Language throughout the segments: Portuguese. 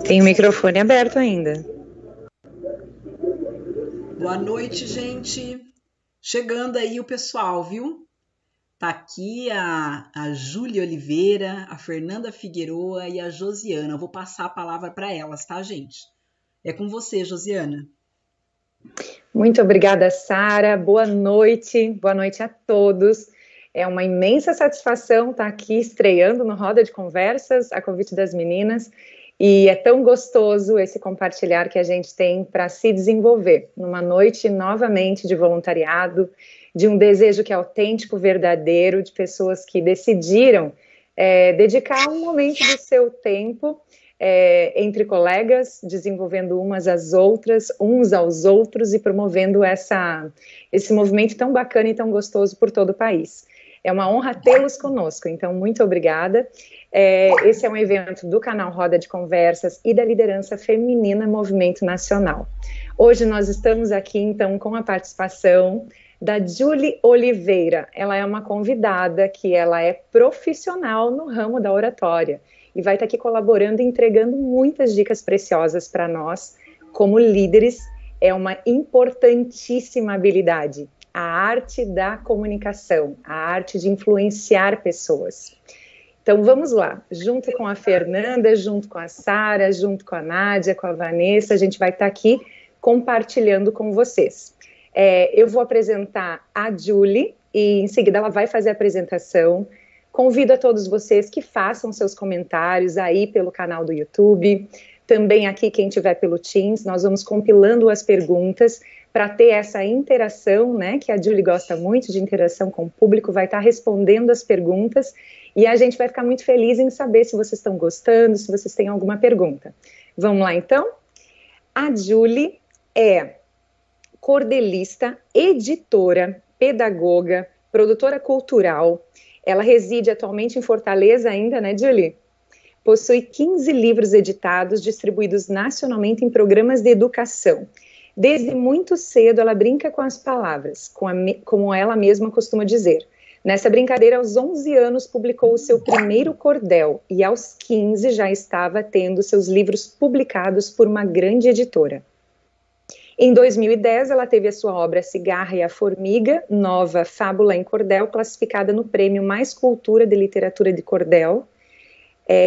Tem o microfone aberto ainda. Boa noite, gente. Chegando aí o pessoal, viu? Tá aqui a Júlia Oliveira, a Fernanda Figueroa e a Josiana. Eu vou passar a palavra para elas, tá, gente? É com você, Josiana. Muito obrigada, Sara. Boa noite a todos. É uma imensa satisfação estar aqui estreando no Roda de Conversas, a convite das meninas, e é tão gostoso esse compartilhar que a gente tem para se desenvolver numa noite novamente de voluntariado, de um desejo que é autêntico, verdadeiro, de pessoas que decidiram dedicar um momento do seu tempo entre colegas, desenvolvendo umas às outras, uns aos outros e promovendo esse movimento tão bacana e tão gostoso por todo o país. É uma honra tê-los conosco, então muito obrigada. Esse é um evento do canal Roda de Conversas e da Liderança Feminina Movimento Nacional. Hoje nós estamos aqui, então, com a participação da Julie Oliveira. Ela é uma convidada que ela é profissional no ramo da oratória e vai estar aqui colaborando e entregando muitas dicas preciosas para nós, como líderes. É uma importantíssima habilidade, a arte da comunicação, a arte de influenciar pessoas. Então vamos lá, junto com a Fernanda, junto com a Sara, junto com a Nádia, com a Vanessa, a gente vai estar aqui compartilhando com vocês. Eu vou apresentar a Julie e em seguida ela vai fazer a apresentação. Convido a todos vocês que façam seus comentários aí pelo canal do YouTube, também aqui quem estiver pelo Teams, nós vamos compilando as perguntas para ter essa interação, né, que a Julie gosta muito de interação com o público, vai estar respondendo as perguntas e a gente vai ficar muito feliz em saber se vocês estão gostando, se vocês têm alguma pergunta. Vamos lá então? A Julie é cordelista, editora, pedagoga, produtora cultural. Ela reside atualmente em Fortaleza ainda, né, Julie? Possui 15 livros editados, distribuídos nacionalmente em programas de educação. Desde muito cedo, ela brinca com as palavras, como ela mesma costuma dizer. Nessa brincadeira, aos 11 anos, publicou o seu primeiro cordel e aos 15 já estava tendo seus livros publicados por uma grande editora. Em 2010, ela teve a sua obra Cigarra e a Formiga, nova fábula em cordel, classificada no Prêmio Mais Cultura de Literatura de Cordel,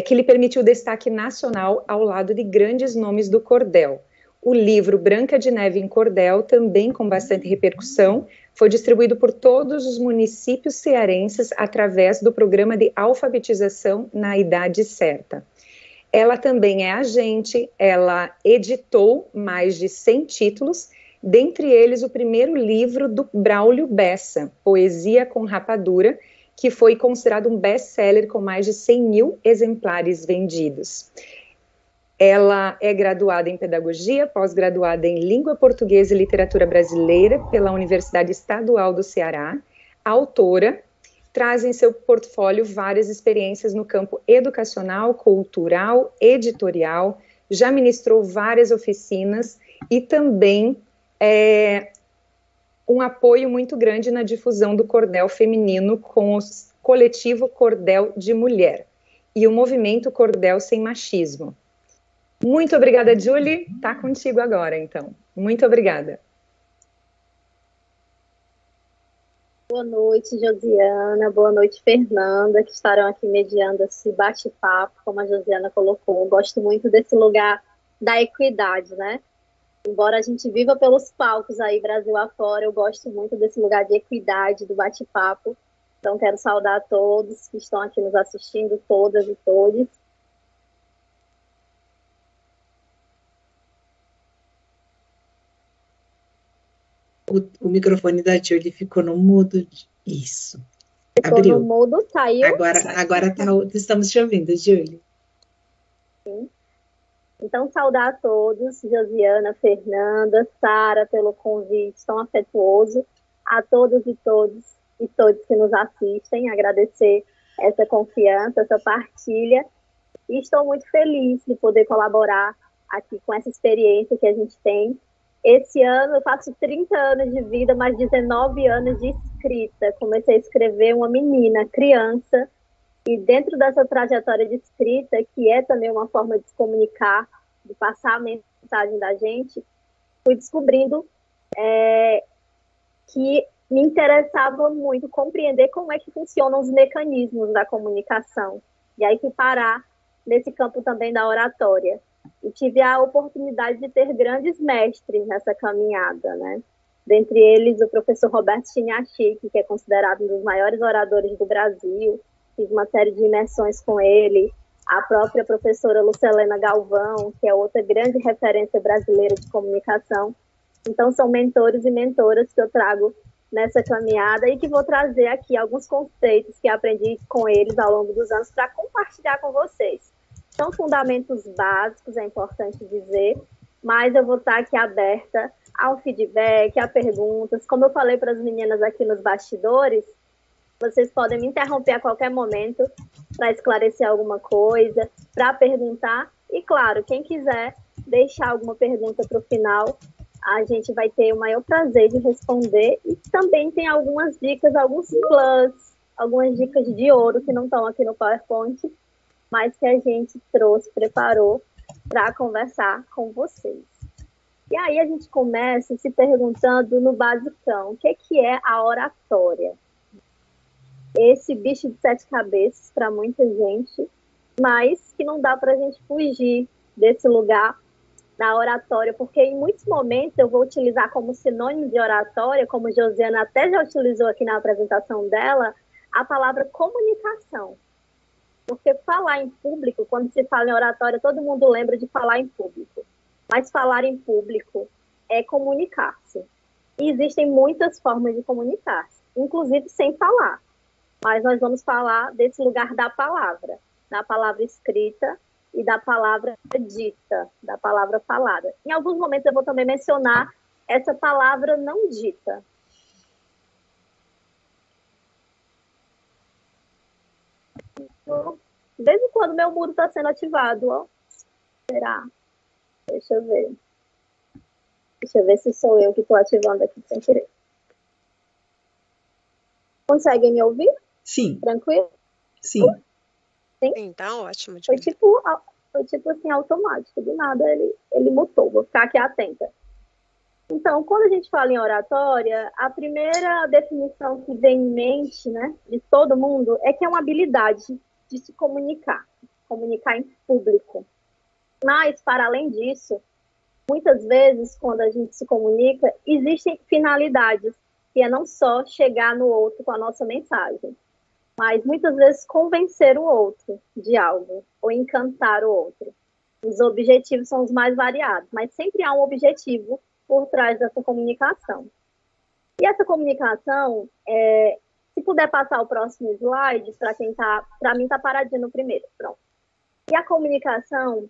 que lhe permitiu destaque nacional ao lado de grandes nomes do cordel. O livro Branca de Neve em Cordel, também com bastante repercussão, foi distribuído por todos os municípios cearenses através do programa de alfabetização na idade certa. Ela também é agente, ela editou mais de 100 títulos, dentre eles o primeiro livro do Braulio Bessa, Poesia com Rapadura, que foi considerado um best-seller com mais de 100 mil exemplares vendidos. Ela é graduada em Pedagogia, pós-graduada em Língua Portuguesa e Literatura Brasileira pela Universidade Estadual do Ceará, autora, traz em seu portfólio várias experiências no campo educacional, cultural, editorial, já ministrou várias oficinas e também um apoio muito grande na difusão do cordel feminino com o coletivo Cordel de Mulher e o movimento Cordel Sem Machismo. Muito obrigada, Julie. Tá contigo agora, então. Muito obrigada. Boa noite, Josiana. Boa noite, Fernanda, que estarão aqui mediando esse bate-papo, como a Josiana colocou. Eu gosto muito desse lugar da equidade, né? Embora a gente viva pelos palcos aí, Brasil afora, eu gosto muito desse lugar de equidade, do bate-papo. Então, quero saudar a todos que estão aqui nos assistindo, todas e todos. O microfone da Julie ficou no mudo. Isso. Ficou Abriu. no mudo, saiu. Agora estamos te ouvindo, Julie. Sim. Então, saudar a todos, Josiana, Fernanda, Sara, pelo convite tão afetuoso, a todos e todos que nos assistem, agradecer essa confiança, essa partilha, e estou muito feliz de poder colaborar aqui com essa experiência que a gente tem. Esse ano eu faço 30 anos de vida, mais 19 anos de escrita. Comecei a escrever uma menina, criança, E dentro dessa trajetória de escrita, que é também uma forma de se comunicar, de passar a mensagem da gente, fui descobrindo que me interessava muito compreender como é que funcionam os mecanismos da comunicação. E aí fui parar nesse campo também da oratória. E tive a oportunidade de ter grandes mestres nessa caminhada, né? Dentre eles, o professor Roberto Chiniachik, que é considerado um dos maiores oradores do Brasil. Fiz uma série de imersões com ele. A própria professora Lucelena Galvão, que é outra grande referência brasileira de comunicação. Então, são mentores e mentoras que eu trago nessa caminhada e que vou trazer aqui alguns conceitos que aprendi com eles ao longo dos anos para compartilhar com vocês. São fundamentos básicos, é importante dizer, mas eu vou estar aqui aberta ao feedback, a perguntas. Como eu falei para as meninas aqui nos bastidores, vocês podem me interromper a qualquer momento para esclarecer alguma coisa, para perguntar. E, claro, quem quiser deixar alguma pergunta para o final, a gente vai ter o maior prazer de responder. E também tem algumas dicas, alguns plus, algumas dicas de ouro que não estão aqui no PowerPoint, mas que a gente trouxe, preparou para conversar com vocês. E aí a gente começa se perguntando no basicão, o que é a oratória? Esse bicho de 7 cabeças para muita gente, mas que não dá para a gente fugir desse lugar da oratória, porque em muitos momentos eu vou utilizar como sinônimo de oratória, como Josiana até já utilizou aqui na apresentação dela, a palavra comunicação. Porque falar em público, quando se fala em oratória, todo mundo lembra de falar em público. Mas falar em público é comunicar-se. E existem muitas formas de comunicar-se, inclusive sem falar. Mas nós vamos falar desse lugar da palavra escrita e da palavra dita, da palavra falada. Em alguns momentos eu vou também mencionar essa palavra não dita. De vez em quando meu muro está sendo ativado, ó. Será? Deixa eu ver. Deixa eu ver se sou eu que estou ativando aqui sem querer. Conseguem me ouvir? Sim. Tranquilo? Sim. Sim, tá ótimo. Foi tipo assim, automático. Do nada ele mutou. Vou ficar aqui atenta. Então, quando a gente fala em oratória, a primeira definição que vem em mente, né, de todo mundo, é que é uma habilidade de se comunicar em público. Mas, para além disso, muitas vezes, quando a gente se comunica, existem finalidades, que é não só chegar no outro com a nossa mensagem, mas muitas vezes convencer o outro de algo, ou encantar o outro. Os objetivos são os mais variados, mas sempre há um objetivo por trás dessa comunicação. E essa comunicação, se puder passar o próximo slide, para mim está paradinho no primeiro, pronto. E a comunicação,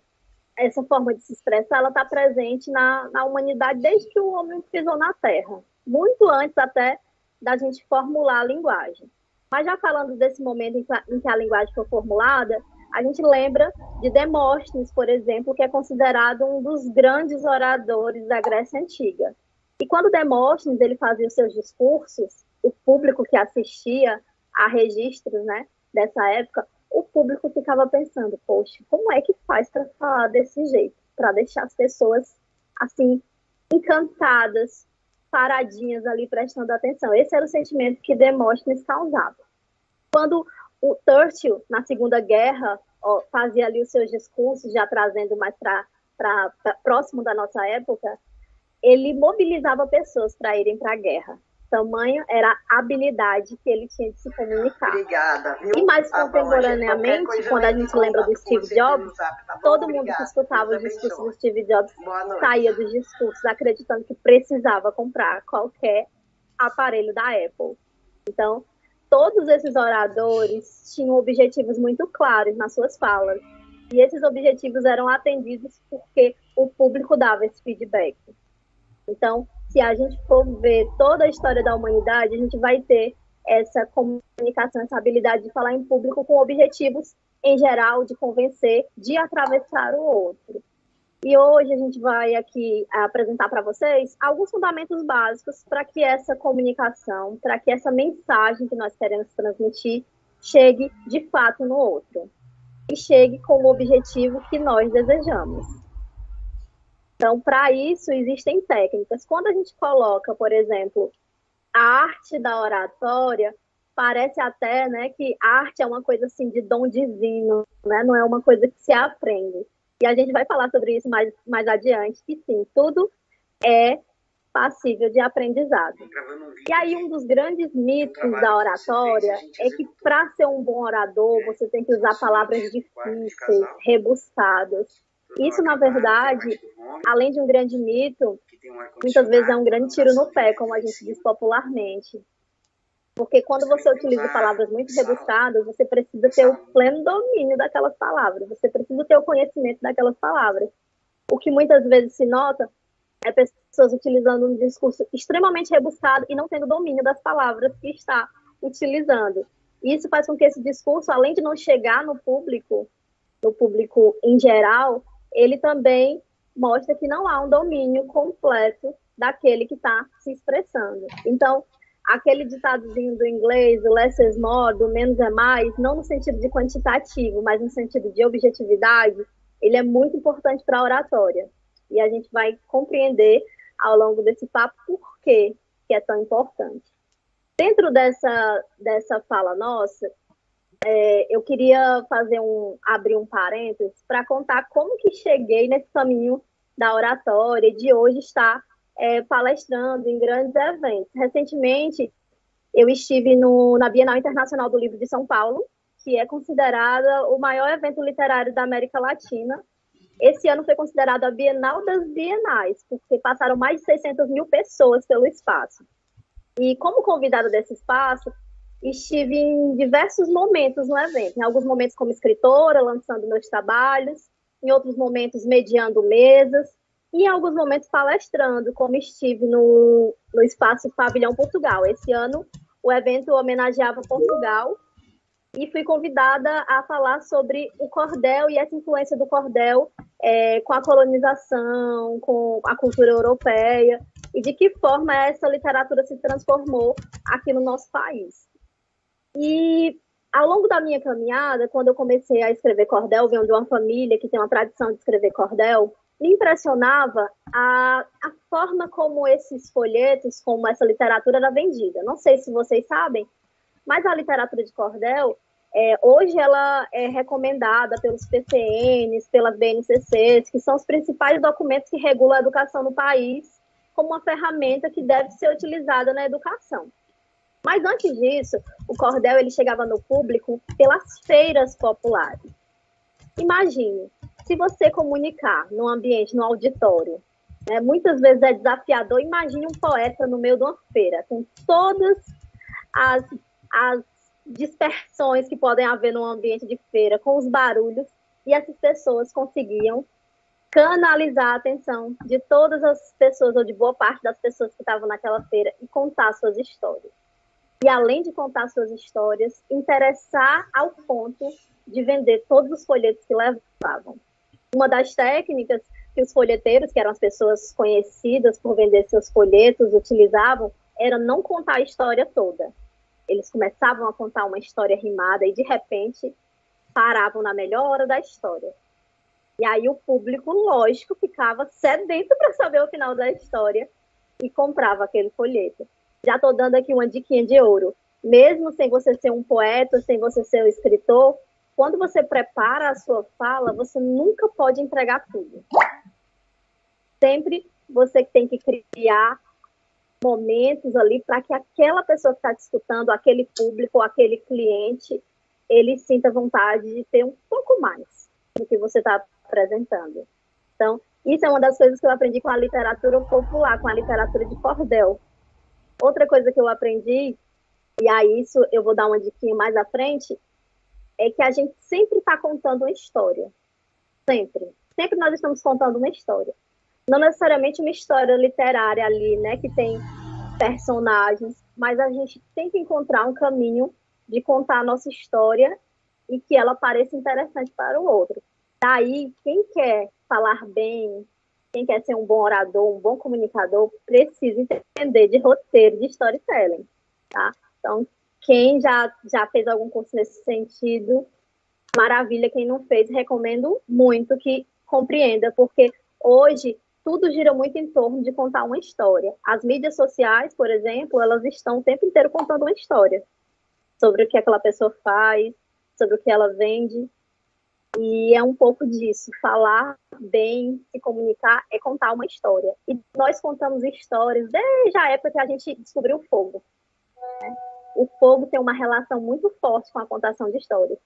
essa forma de se expressar, ela está presente na humanidade desde que o homem pisou na Terra, muito antes até da gente formular a linguagem. Mas já falando desse momento em que a linguagem foi formulada, a gente lembra de Demóstenes, por exemplo, que é considerado um dos grandes oradores da Grécia Antiga. E quando Demóstenes ele fazia os seus discursos, o público que assistia a registros, né, dessa época, o público ficava pensando, poxa, como é que faz para falar desse jeito? Para deixar as pessoas, assim, encantadas, paradinhas ali, prestando atenção. Esse era o sentimento que Demóstenes causava. Quando o Churchill, na Segunda Guerra, fazia ali os seus discursos, já trazendo mais para próximo da nossa época, ele mobilizava pessoas para irem para a guerra. Tamanho era a habilidade que ele tinha de se comunicar. Obrigada, viu? E mais contemporaneamente, quando a gente lembra do Steve Jobs, todo mundo que escutava os discursos do Steve Jobs saía dos discursos acreditando que precisava comprar qualquer aparelho da Apple. Então, todos esses oradores tinham objetivos muito claros nas suas falas. E esses objetivos eram atendidos porque o público dava esse feedback. Então, se a gente for ver toda a história da humanidade, a gente vai ter essa comunicação, essa habilidade de falar em público com objetivos, em geral, de convencer, de atravessar o outro. E hoje a gente vai aqui apresentar para vocês alguns fundamentos básicos para que essa comunicação, para que essa mensagem que nós queremos transmitir, chegue de fato no outro e chegue com o objetivo que nós desejamos. Então, para isso, existem técnicas. Quando a gente coloca, por exemplo, a arte da oratória, parece até, né, que a arte é uma coisa assim de dom divino, né? Não é uma coisa que se aprende. E a gente vai falar sobre isso mais adiante, que sim, tudo é passível de aprendizado. E aí um dos grandes mitos da oratória é que para ser um bom orador, você tem que usar palavras difíceis, rebuscadas. Isso, na verdade, além de um grande mito, muitas vezes é um grande tiro no pé, como a gente diz popularmente. Porque quando você utiliza palavras muito rebuscadas, você precisa ter o pleno domínio daquelas palavras, você precisa ter o conhecimento daquelas palavras. O que muitas vezes se nota é pessoas utilizando um discurso extremamente rebuscado e não tendo domínio das palavras que está utilizando. Isso faz com que esse discurso, além de não chegar no público em geral, ele também mostra que não há um domínio completo daquele que está se expressando. Então, aquele ditadozinho do inglês, o less is more, do menos é mais, não no sentido de quantitativo, mas no sentido de objetividade, ele é muito importante para a oratória. E a gente vai compreender ao longo desse papo por que é tão importante. Dentro dessa fala nossa, eu queria abrir um parênteses para contar como que cheguei nesse caminho da oratória e de hoje estar palestrando em grandes eventos. Recentemente, eu estive na Bienal Internacional do Livro de São Paulo, que é considerada o maior evento literário da América Latina. Esse ano foi considerado a Bienal das Bienais, porque passaram mais de 600 mil pessoas pelo espaço. E como convidada desse espaço, estive em diversos momentos no evento. Em alguns momentos como escritora, lançando meus trabalhos, em outros momentos mediando mesas, e em alguns momentos palestrando, como estive no espaço Pavilhão Portugal. Esse ano, o evento homenageava Portugal, e fui convidada a falar sobre o cordel e essa influência do cordel com a colonização, com a cultura europeia, e de que forma essa literatura se transformou aqui no nosso país. E ao longo da minha caminhada, quando eu comecei a escrever cordel, venho de uma família que tem uma tradição de escrever cordel, me impressionava a forma como esses folhetos, como essa literatura era vendida. Não sei se vocês sabem, mas a literatura de cordel, hoje ela é recomendada pelos PCNs, pelas BNCCs, que são os principais documentos que regulam a educação no país, como uma ferramenta que deve ser utilizada na educação. Mas antes disso, o cordel ele chegava no público pelas feiras populares. Imagine, se você comunicar num ambiente, no auditório, muitas vezes é desafiador, imagine um poeta no meio de uma feira, com todas as dispersões que podem haver num ambiente de feira, com os barulhos, e essas pessoas conseguiam canalizar a atenção de todas as pessoas, ou de boa parte das pessoas que estavam naquela feira, e contar suas histórias. E além de contar suas histórias, interessar ao ponto de vender todos os folhetos que levavam. Uma das técnicas que os folheteiros, que eram as pessoas conhecidas por vender seus folhetos, utilizavam, era não contar a história toda. Eles começavam a contar uma história rimada e, de repente, paravam na melhor hora da história. E aí o público, lógico, ficava sedento para saber o final da história e comprava aquele folheto. Já estou dando aqui uma diquinha de ouro. Mesmo sem você ser um poeta, sem você ser um escritor, quando você prepara a sua fala, você nunca pode entregar tudo. Sempre você tem que criar momentos ali para que aquela pessoa que está te escutando, aquele público, aquele cliente, ele sinta vontade de ter um pouco mais do que você está apresentando. Então, isso é uma das coisas que eu aprendi com a literatura popular, com a literatura de cordel. Outra coisa que eu aprendi, e aí isso eu vou dar uma diquinha mais à frente, é que a gente sempre está contando uma história. Sempre. Sempre nós estamos contando uma história. Não necessariamente uma história literária ali, né, que tem personagens, mas a gente tem que encontrar um caminho de contar a nossa história e que ela pareça interessante para o outro. Daí, quem quer falar bem, quem quer ser um bom orador, um bom comunicador, precisa entender de roteiro, de storytelling, tá? Então, Quem já fez algum curso nesse sentido, maravilha. Quem não fez, recomendo muito que compreenda, porque hoje tudo gira muito em torno de contar uma história. As mídias sociais, por exemplo, elas estão o tempo inteiro contando uma história sobre o que aquela pessoa faz, sobre o que ela vende. E é um pouco disso. Falar bem, se comunicar, é contar uma história. E nós contamos histórias desde a época que a gente descobriu o fogo. Né? O fogo tem uma relação muito forte com a contação de histórias.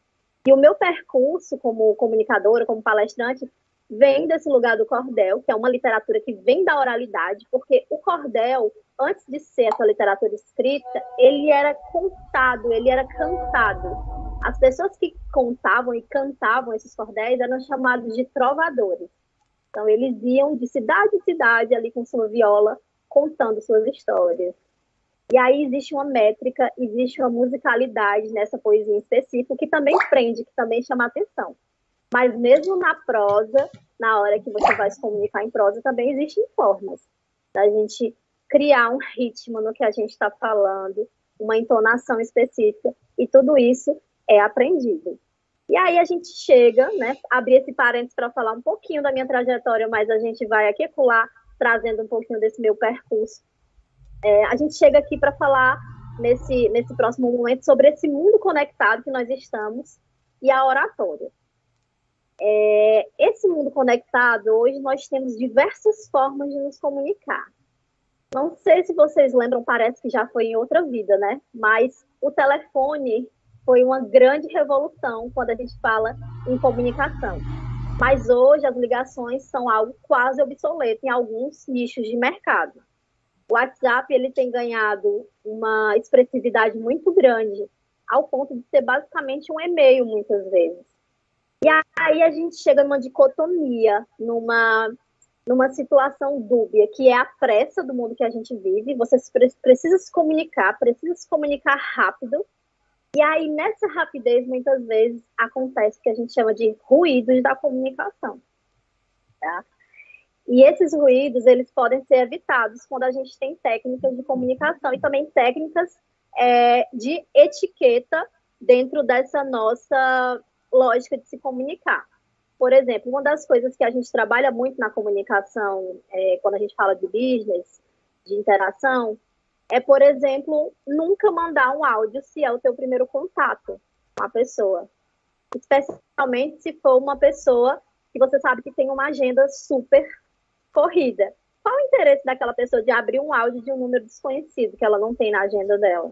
E o meu percurso como comunicadora, como palestrante, vem desse lugar do cordel, que é uma literatura que vem da oralidade, porque o cordel, antes de ser essa literatura escrita, ele era contado, ele era cantado. As pessoas que contavam e cantavam esses cordéis eram chamados de trovadores. Então, eles iam de cidade em cidade ali com sua viola, contando suas histórias. E aí existe uma métrica, existe uma musicalidade nessa poesia em específico, que também prende, que também chama atenção. Mas mesmo na prosa, na hora que você vai se comunicar em prosa, também existem formas da gente criar um ritmo no que a gente está falando, uma entonação específica, e tudo isso é aprendido. E aí a gente chega, né, abrir esse parênteses para falar um pouquinho da minha trajetória, mas a gente vai aqui e acolá, trazendo um pouquinho desse meu percurso. A gente chega aqui para falar, nesse próximo momento, sobre esse mundo conectado que nós estamos e a oratória. Esse mundo conectado, hoje nós temos diversas formas de nos comunicar. Não sei se vocês lembram, parece que já foi em outra vida, né? Mas o telefone foi uma grande revolução quando a gente fala em comunicação. Mas hoje as ligações são algo quase obsoleto em alguns nichos de mercado. O WhatsApp ele tem ganhado uma expressividade muito grande, ao ponto de ser basicamente um e-mail muitas vezes. E aí a gente chega numa dicotomia, numa situação dúbia, que é a pressa do mundo que a gente vive. Você precisa se comunicar rápido. E aí, nessa rapidez, muitas vezes, acontece o que a gente chama de ruídos da comunicação. Tá? E esses ruídos, eles podem ser evitados quando a gente tem técnicas de comunicação e também técnicas de etiqueta dentro dessa nossa lógica de se comunicar. Por exemplo, uma das coisas que a gente trabalha muito na comunicação, quando a gente fala de business, de interação, é, por exemplo, nunca mandar um áudio se é o teu primeiro contato com a pessoa. Especialmente se for uma pessoa que você sabe que tem uma agenda super corrida. Qual o interesse daquela pessoa de abrir um áudio de um número desconhecido que ela não tem na agenda dela?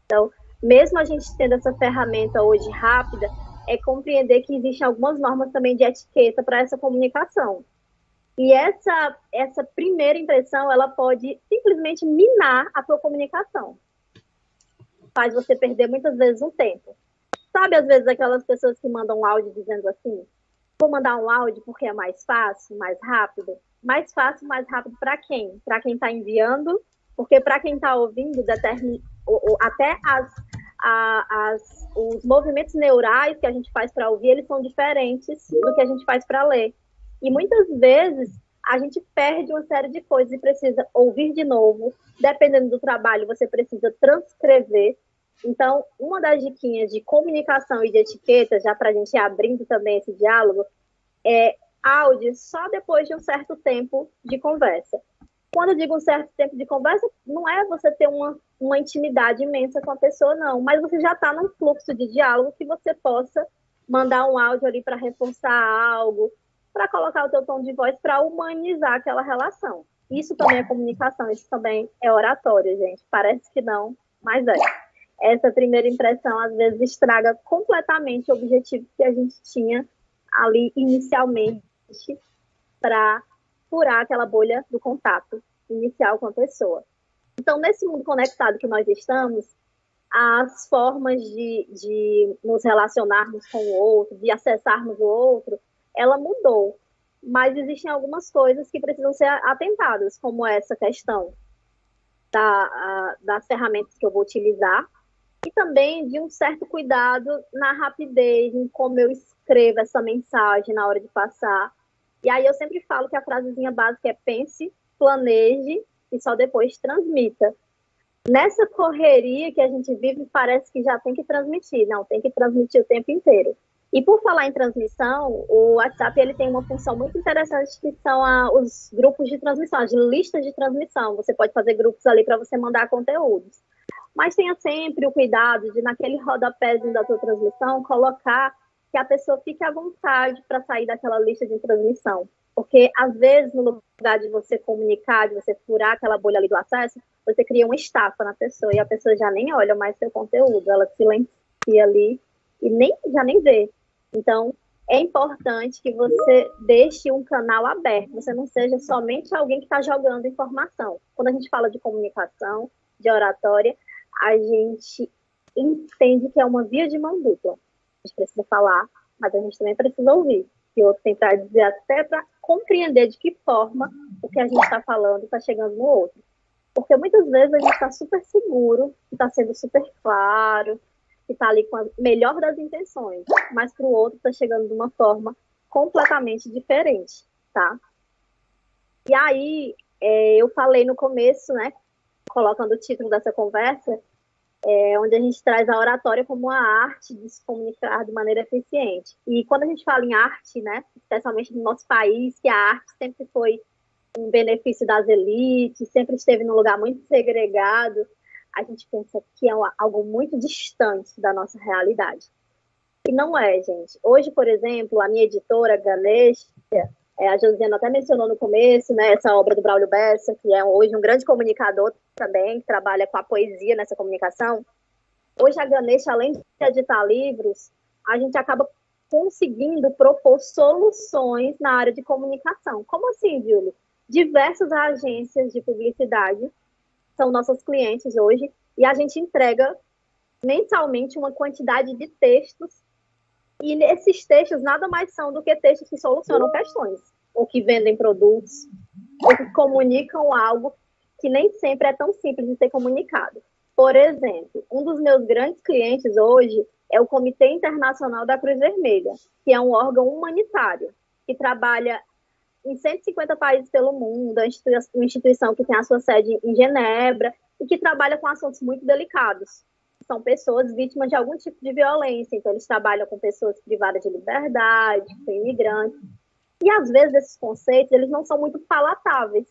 Então, mesmo a gente tendo essa ferramenta hoje rápida, é compreender que existem algumas normas também de etiqueta para essa comunicação. E essa primeira impressão, ela pode simplesmente minar a tua comunicação. Faz você perder muitas vezes um tempo. Sabe, às vezes, aquelas pessoas que mandam um áudio dizendo assim, vou mandar um áudio porque é mais fácil, mais rápido. Mais fácil, mais rápido para quem? Para quem está enviando, porque para quem está ouvindo, até os movimentos neurais que a gente faz para ouvir, eles são diferentes do que a gente faz para ler. E muitas vezes a gente perde uma série de coisas e precisa ouvir de novo. Dependendo do trabalho, você precisa transcrever. Então, uma das diquinhas de comunicação e de etiqueta, já para a gente ir abrindo também esse diálogo, é áudio só depois de um certo tempo de conversa. Quando eu digo um certo tempo de conversa, não é você ter uma intimidade imensa com a pessoa, não. Mas você já está num fluxo de diálogo que você possa mandar um áudio ali para reforçar algo, para colocar o teu tom de voz, para humanizar aquela relação. Isso também é comunicação, isso também é oratória, gente. Parece que não, mas é. Essa primeira impressão, às vezes, estraga completamente o objetivo que a gente tinha ali inicialmente para furar aquela bolha do contato inicial com a pessoa. Então, nesse mundo conectado que nós estamos, as formas de nos relacionarmos com o outro, de acessarmos o outro, ela mudou. Mas existem algumas coisas que precisam ser atentadas, como essa questão das ferramentas que eu vou utilizar, e também de um certo cuidado na rapidez, em como eu escrevo essa mensagem na hora de passar. E aí eu sempre falo que a frasezinha básica é pense, planeje e só depois transmita. nessa correria que a gente vive, parece que já tem que transmitir. Não, tem que transmitir o tempo inteiro. E por falar em transmissão, o WhatsApp ele tem uma função muito interessante que são os grupos de transmissão, as listas de transmissão. Você pode fazer grupos ali para você mandar conteúdos. Mas tenha sempre o cuidado de, naquele rodapézinho da sua transmissão, colocar que a pessoa fique à vontade para sair daquela lista de transmissão. Porque, às vezes, no lugar de você comunicar, de você furar aquela bolha ali do acesso, você cria uma estafa na pessoa e a pessoa já nem olha mais seu conteúdo, ela silencia ali e já nem vê. Então, é importante que você deixe um canal aberto, você não seja somente alguém que está jogando informação. Quando a gente fala de comunicação, de oratória, a gente entende que é uma via de mão dupla. A gente precisa falar, mas a gente também precisa ouvir. E o outro tem para dizer até para compreender de que forma o que a gente está falando está chegando no outro. Porque muitas vezes a gente está super seguro, que está sendo super claro, que está ali com a melhor das intenções, mas para o outro está chegando de uma forma completamente diferente, tá? E aí, eu falei no começo, né, colocando o título dessa conversa, onde a gente traz a oratória como uma arte de se comunicar de maneira eficiente. E quando a gente fala em arte, né, especialmente no nosso país, que a arte sempre foi um benefício das elites, sempre esteve num lugar muito segregado, a gente pensa que é algo muito distante da nossa realidade. E não é, gente. Hoje, por exemplo, a minha editora, Ganesha, a Josiana até mencionou no começo, né, essa obra do Braulio Bessa, que é hoje um grande comunicador também, que trabalha com a poesia nessa comunicação. Hoje a Ganesha, além de editar livros, a gente acaba conseguindo propor soluções na área de comunicação. Como assim, Júlio? Diversas agências de publicidade são nossos clientes hoje, e a gente entrega mensalmente uma quantidade de textos, e esses textos nada mais são do que textos que solucionam questões, ou que vendem produtos, ou que comunicam algo que nem sempre é tão simples de ser comunicado. Por exemplo, um dos meus grandes clientes hoje é o Comitê Internacional da Cruz Vermelha, que é um órgão humanitário, que trabalha em 150 países pelo mundo, uma instituição que tem a sua sede em Genebra e que trabalha com assuntos muito delicados. São pessoas vítimas de algum tipo de violência, então eles trabalham com pessoas privadas de liberdade, com imigrantes. E às vezes esses conceitos eles não são muito palatáveis.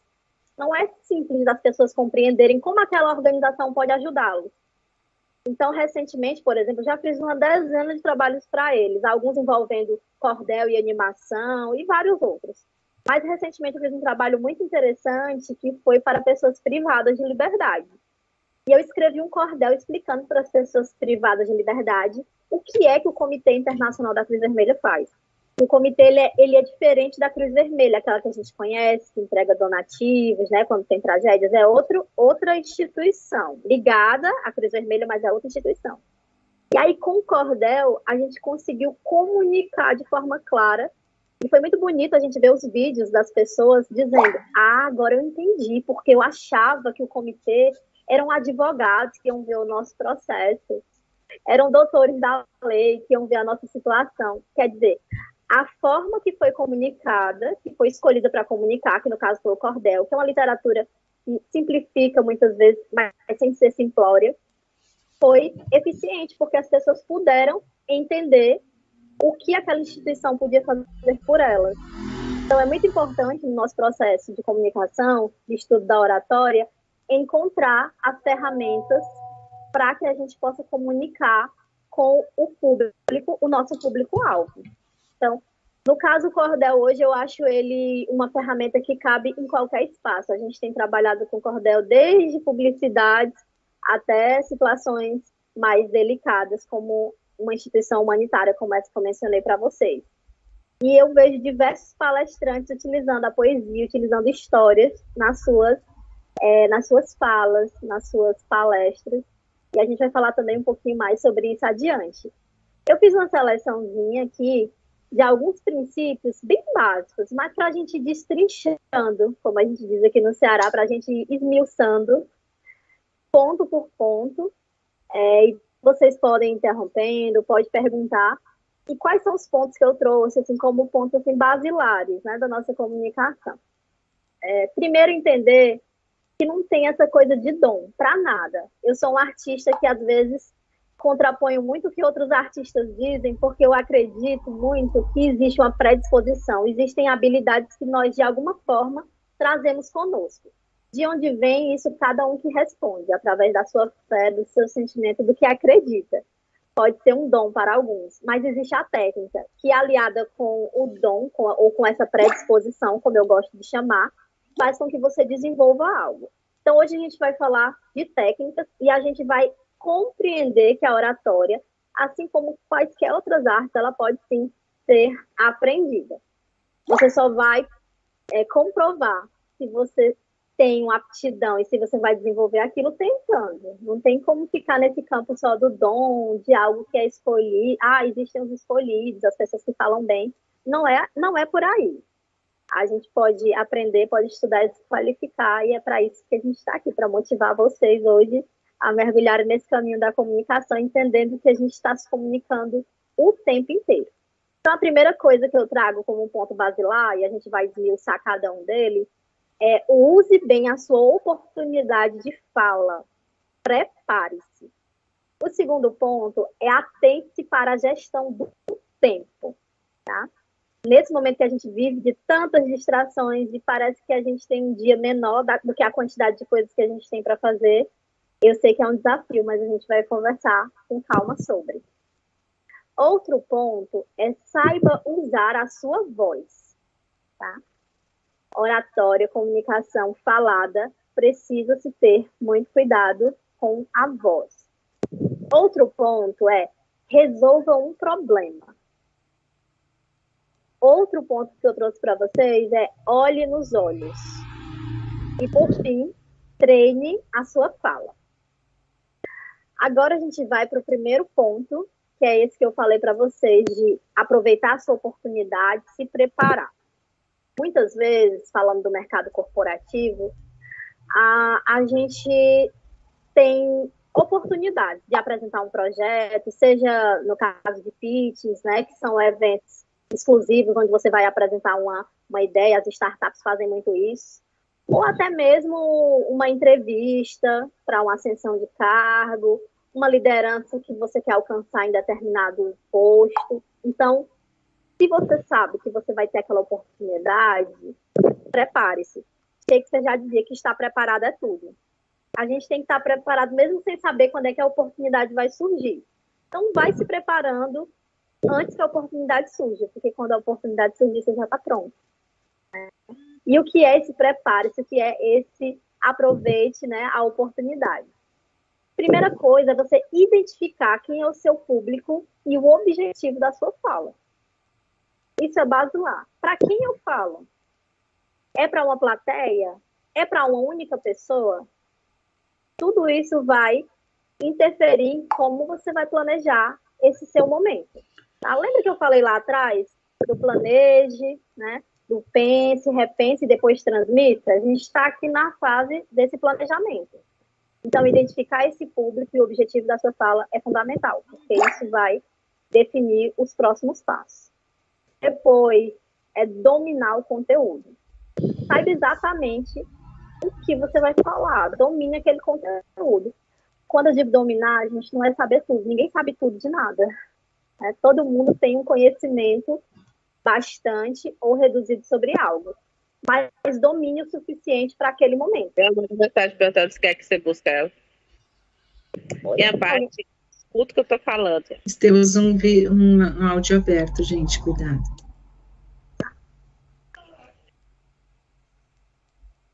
Não é simples das pessoas compreenderem como aquela organização pode ajudá-los. Então, recentemente, por exemplo, já fiz uma dezena de trabalhos para eles, alguns envolvendo cordel e animação e vários outros. Mas, recentemente, eu fiz um trabalho muito interessante que foi para pessoas privadas de liberdade. E eu escrevi um cordel explicando para as pessoas privadas de liberdade o que é que o Comitê Internacional da Cruz Vermelha faz. O comitê ele é diferente da Cruz Vermelha, aquela que a gente conhece, que entrega donativos, né, quando tem tragédias. É outra instituição, ligada à Cruz Vermelha, mas é outra instituição. E aí, com o cordel, a gente conseguiu comunicar de forma clara. E foi muito bonito a gente ver os vídeos das pessoas dizendo: agora eu entendi, porque eu achava que o comitê eram advogados que iam ver o nosso processo, eram doutores da lei que iam ver a nossa situação. Quer dizer, a forma que foi comunicada, que foi escolhida para comunicar, que no caso foi o cordel, que é uma literatura que simplifica muitas vezes, mas sem ser simplória, foi eficiente, porque as pessoas puderam entender o que aquela instituição podia fazer por elas. Então, é muito importante no nosso processo de comunicação, de estudo da oratória, encontrar as ferramentas para que a gente possa comunicar com o público, o nosso público-alvo. Então, no caso do cordel hoje, eu acho ele uma ferramenta que cabe em qualquer espaço. A gente tem trabalhado com cordel desde publicidades até situações mais delicadas, como uma instituição humanitária, como essa que eu mencionei para vocês. E eu vejo diversos palestrantes utilizando a poesia, utilizando histórias nas suas falas, nas suas palestras. E a gente vai falar também um pouquinho mais sobre isso adiante. Eu fiz uma seleçãozinha aqui de alguns princípios bem básicos, mas para a gente ir destrinchando, como a gente diz aqui no Ceará, para a gente ir esmiuçando ponto por ponto, e vocês podem ir interrompendo, pode perguntar. E quais são os pontos que eu trouxe, assim, como pontos assim, basilares, né, da nossa comunicação? Primeiro, entender que não tem essa coisa de dom, para nada. Eu sou um artista que, às vezes, contraponho muito o que outros artistas dizem, porque eu acredito muito que existe uma predisposição, existem habilidades que nós, de alguma forma, trazemos conosco. De onde vem isso, cada um que responde, através da sua fé, do seu sentimento, do que acredita. Pode ser um dom para alguns, mas existe a técnica, que aliada com o dom, ou com essa predisposição, como eu gosto de chamar, faz com que você desenvolva algo. Então, hoje a gente vai falar de técnicas e a gente vai compreender que a oratória, assim como quaisquer outras artes, ela pode sim ser aprendida. Você só vai comprovar se você tem uma aptidão e se você vai desenvolver aquilo tentando. Não tem como ficar nesse campo só do dom, de algo que é escolhido. Existem os escolhidos, as pessoas que falam bem. Não é por aí. A gente pode aprender, pode estudar e se qualificar, e é para isso que a gente está aqui, para motivar vocês hoje a mergulharem nesse caminho da comunicação, entendendo que a gente está se comunicando o tempo inteiro. Então, a primeira coisa que eu trago como um ponto basilar, e a gente vai esmiuçar cada um deles, use bem a sua oportunidade de fala. Prepare-se. O segundo ponto é atente-se para a gestão do tempo, tá? Nesse momento que a gente vive de tantas distrações e parece que a gente tem um dia menor do que a quantidade de coisas que a gente tem para fazer, eu sei que é um desafio, mas a gente vai conversar com calma sobre. Outro ponto é saiba usar a sua voz, tá? Oratória, comunicação falada, precisa-se ter muito cuidado com a voz. Outro ponto é resolva um problema. Outro ponto que eu trouxe para vocês é olhe nos olhos. E, por fim, treine a sua fala. Agora a gente vai para o primeiro ponto, que é esse que eu falei para vocês, de aproveitar a sua oportunidade, se preparar. Muitas vezes, falando do mercado corporativo, a gente tem oportunidades de apresentar um projeto, seja no caso de pitches, né, que são eventos exclusivos, onde você vai apresentar uma ideia, as startups fazem muito isso, ou até mesmo uma entrevista para uma ascensão de cargo, uma liderança que você quer alcançar em determinado posto. Então, se você sabe que você vai ter aquela oportunidade, prepare-se. Sei que você já dizia que estar preparado é tudo. A gente tem que estar preparado mesmo sem saber quando é que a oportunidade vai surgir. Então, vai se preparando antes que a oportunidade surja, porque quando a oportunidade surgir, você já está pronto. E o que é esse prepare-se, o que é esse aproveite, né, a oportunidade? Primeira coisa é você identificar quem é o seu público e o objetivo da sua fala. Isso é basilar. Para quem eu falo? É para uma plateia? É para uma única pessoa? Tudo isso vai interferir em como você vai planejar esse seu momento. Tá? Lembra que eu falei lá atrás do planeje, né? Do pense, repense e depois transmita? A gente está aqui na fase desse planejamento. Então, identificar esse público e o objetivo da sua fala é fundamental, porque isso vai definir os próximos passos. Depois, é dominar o conteúdo. Saiba exatamente o que você vai falar, domine aquele conteúdo. Quando eu digo dominar, a gente não é saber tudo, ninguém sabe tudo de nada. Todo mundo tem um conhecimento bastante ou reduzido sobre algo, mas domine o suficiente para aquele momento. Eu mando mensagem perguntando se quer que você busque ela. E a parte, escuta o que eu estou falando. Temos um áudio aberto, gente, cuidado.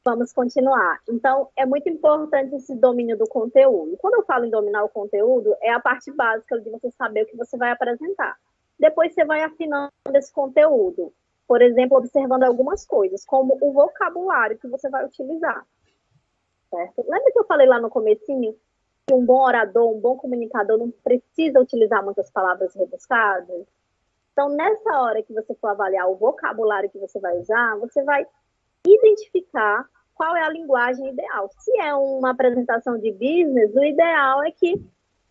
Vamos continuar. Então, é muito importante esse domínio do conteúdo. Quando eu falo em dominar o conteúdo, é a parte básica de você saber o que você vai apresentar. Depois você vai afinando esse conteúdo. Por exemplo, observando algumas coisas, como o vocabulário que você vai utilizar. Certo? Lembra que eu falei lá no comecinho que um bom orador, um bom comunicador não precisa utilizar muitas palavras rebuscadas? Então, nessa hora que você for avaliar o vocabulário que você vai usar, você vai identificar qual é a linguagem ideal. Se é uma apresentação de business, o ideal é que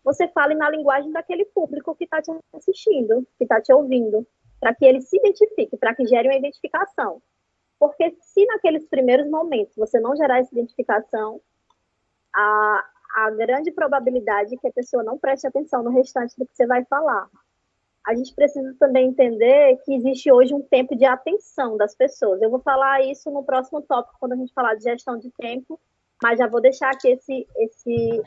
você fale na linguagem daquele público que está te assistindo, que está te ouvindo, para que ele se identifique, para que gere uma identificação. Porque se naqueles primeiros momentos você não gerar essa identificação, a grande probabilidade é que a pessoa não preste atenção no restante do que você vai falar. A gente precisa também entender que existe hoje um tempo de atenção das pessoas. Eu vou falar isso no próximo tópico, quando a gente falar de gestão de tempo, mas já vou deixar aqui esse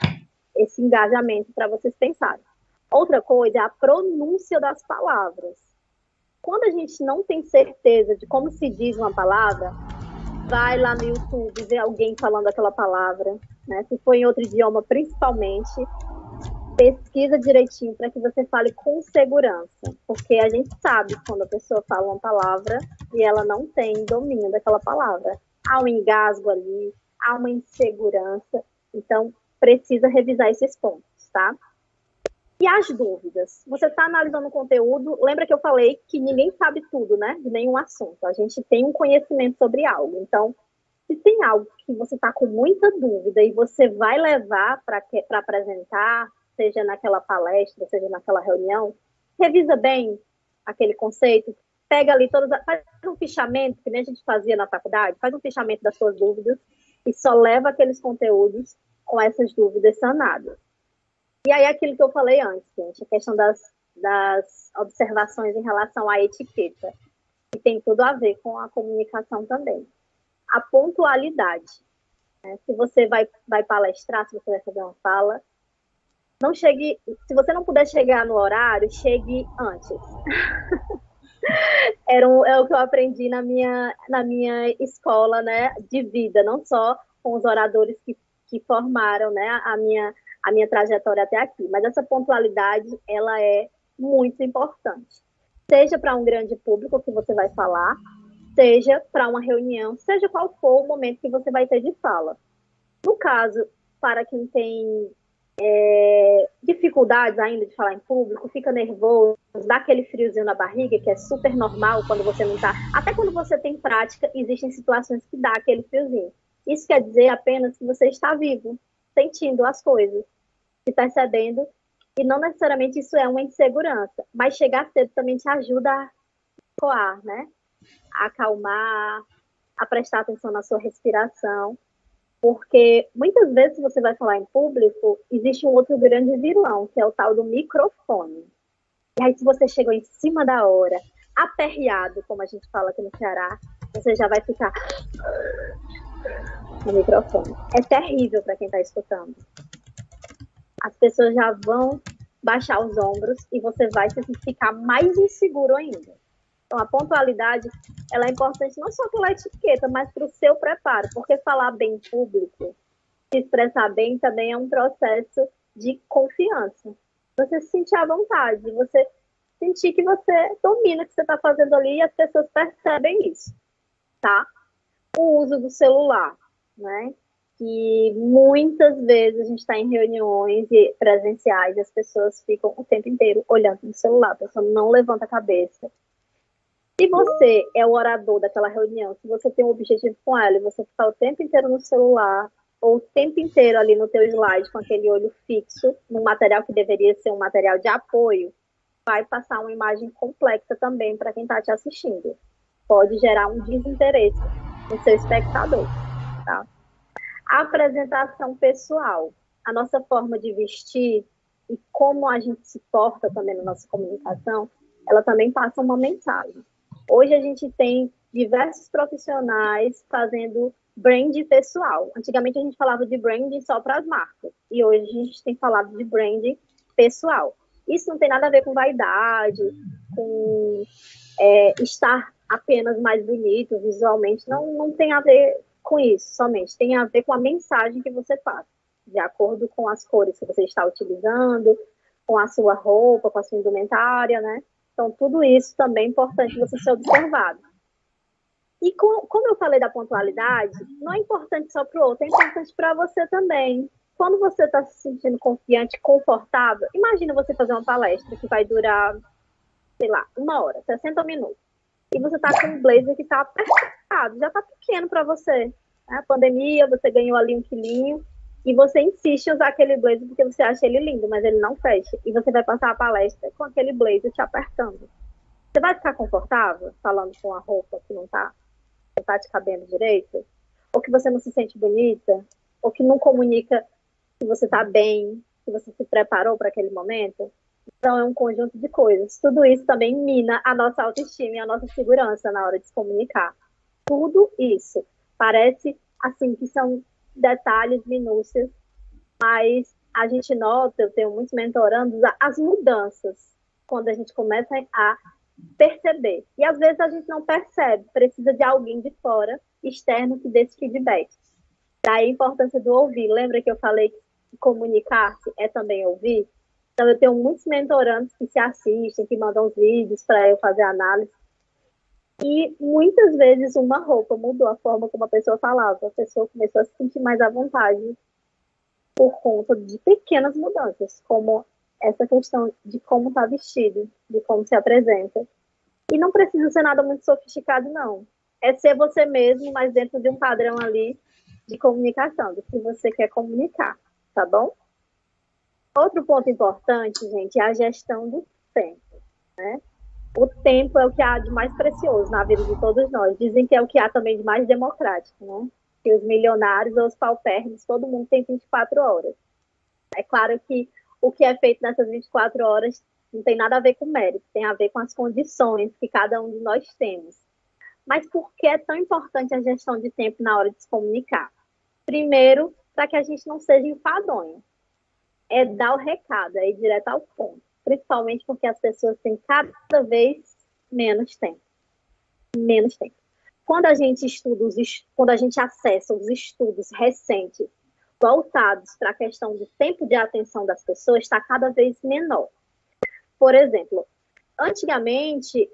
engajamento para vocês pensarem. Outra coisa é a pronúncia das palavras. Quando a gente não tem certeza de como se diz uma palavra, vai lá no YouTube ver alguém falando aquela palavra, né? Se for em outro idioma, principalmente, pesquisa direitinho para que você fale com segurança, porque a gente sabe quando a pessoa fala uma palavra e ela não tem domínio daquela palavra. Há um engasgo ali, há uma insegurança, então precisa revisar esses pontos, tá? E as dúvidas? Você está analisando o conteúdo, lembra que eu falei que ninguém sabe tudo, né? De nenhum assunto. A gente tem um conhecimento sobre algo. Então, se tem algo que você está com muita dúvida e você vai levar para apresentar, seja naquela palestra, seja naquela reunião, revisa bem aquele conceito, pega ali faz um fichamento, que nem a gente fazia na faculdade, faz um fichamento das suas dúvidas e só leva aqueles conteúdos com essas dúvidas sanadas. E aí, aquilo que eu falei antes, gente, a questão das observações em relação à etiqueta, que tem tudo a ver com a comunicação também. A pontualidade, né? Se você vai palestrar, se você vai fazer uma fala, não chegue, se você não puder chegar no horário, chegue antes. É o que eu aprendi na minha escola, né, de vida, não só com os oradores que formaram, né, a minha trajetória até aqui. Mas essa pontualidade, ela é muito importante. Seja para um grande público que você vai falar, seja para uma reunião, seja qual for o momento que você vai ter de fala. No caso, para quem tem dificuldades ainda de falar em público, fica nervoso, dá aquele friozinho na barriga, que é super normal quando você não está... Até quando você tem prática, existem situações que dá aquele friozinho. Isso quer dizer apenas que você está vivo, sentindo as coisas, se percebendo, e não necessariamente isso é uma insegurança, mas chegar cedo também te ajuda a coar, né? A acalmar, a prestar atenção na sua respiração, porque muitas vezes você vai falar em público, existe um outro grande vilão, que é o tal do microfone. E aí, se você chegou em cima da hora, aperreado, como a gente fala aqui no Ceará, você já vai ficar no microfone. É terrível para quem está escutando. As pessoas já vão baixar os ombros e você vai ficar mais inseguro ainda. Então, a pontualidade, ela é importante não só pela etiqueta, mas para o seu preparo, porque falar bem em público, se expressar bem, também é um processo de confiança. Você se sentir à vontade, você sentir que você domina o que você está fazendo ali e as pessoas percebem isso, tá? O uso do celular, né? Que muitas vezes a gente está em reuniões presenciais e as pessoas ficam o tempo inteiro olhando no celular, a pessoa não levanta a cabeça. Se você é o orador daquela reunião, se você tem um objetivo com ela e você ficar o tempo inteiro no celular, ou o tempo inteiro ali no teu slide com aquele olho fixo, num material que deveria ser um material de apoio, vai passar uma imagem complexa também para quem está te assistindo. Pode gerar um desinteresse no seu espectador, tá? A apresentação pessoal, a nossa forma de vestir e como a gente se porta também na nossa comunicação, ela também passa uma mensagem. Hoje a gente tem diversos profissionais fazendo brand pessoal. Antigamente a gente falava de branding só para as marcas. E hoje a gente tem falado de branding pessoal. Isso não tem nada a ver com vaidade, com estar apenas mais bonito visualmente. Não tem a ver com isso somente. Tem a ver com a mensagem que você passa. De acordo com as cores que você está utilizando, com a sua roupa, com a sua indumentária, né? Então, tudo isso também é importante você ser observado. E como eu falei da pontualidade, não é importante só para o outro, é importante para você também. Quando você está se sentindo confiante, confortável, imagina você fazer uma palestra que vai durar, sei lá, 1 hora, 60 minutos. E você está com um blazer que está apertado, já está pequeno para você. Né? A pandemia, você ganhou ali 1 quilinho, e você insiste em usar aquele blazer porque você acha ele lindo, mas ele não fecha. E você vai passar a palestra com aquele blazer te apertando. Você vai ficar confortável falando com a roupa que não está não tá te cabendo direito, ou que você não se sente bonita, ou que não comunica que você tá bem, que você se preparou para aquele momento. Então, é um conjunto de coisas. Tudo isso também mina a nossa autoestima e a nossa segurança na hora de se comunicar. Tudo isso. Parece, assim, que são detalhes, minúcias, mas a gente nota, eu tenho muitos mentorandos, as mudanças, quando a gente começa a perceber. E às vezes a gente não percebe, precisa de alguém de fora, externo, que dê esse feedback. Daí a importância do ouvir. Lembra que eu falei que comunicar-se é também ouvir? Então eu tenho muitos mentorandos que se assistem, que mandam os vídeos para eu fazer análise. E muitas vezes uma roupa mudou a forma como a pessoa falava. A pessoa começou a se sentir mais à vontade por conta de pequenas mudanças, como essa questão de como está vestido, de como se apresenta. E não precisa ser nada muito sofisticado, não. É ser você mesmo, mas dentro de um padrão ali de comunicação, do que você quer comunicar, tá bom? Outro ponto importante, gente, é a gestão do tempo, né? O tempo é o que há de mais precioso na vida de todos nós. Dizem que é o que há também de mais democrático, né? Que os milionários ou os paupérrimos, todo mundo tem 24 horas. É claro que o que é feito nessas 24 horas não tem nada a ver com mérito, tem a ver com as condições que cada um de nós temos. Mas por que é tão importante a gestão de tempo na hora de se comunicar? Primeiro, para que a gente não seja enfadonho. É dar o recado, é ir direto ao ponto. Principalmente porque as pessoas têm cada vez menos tempo. Menos tempo. Quando a gente estuda, quando a gente acessa os estudos recentes voltados para a questão do tempo de atenção das pessoas, está cada vez menor. Por exemplo, antigamente,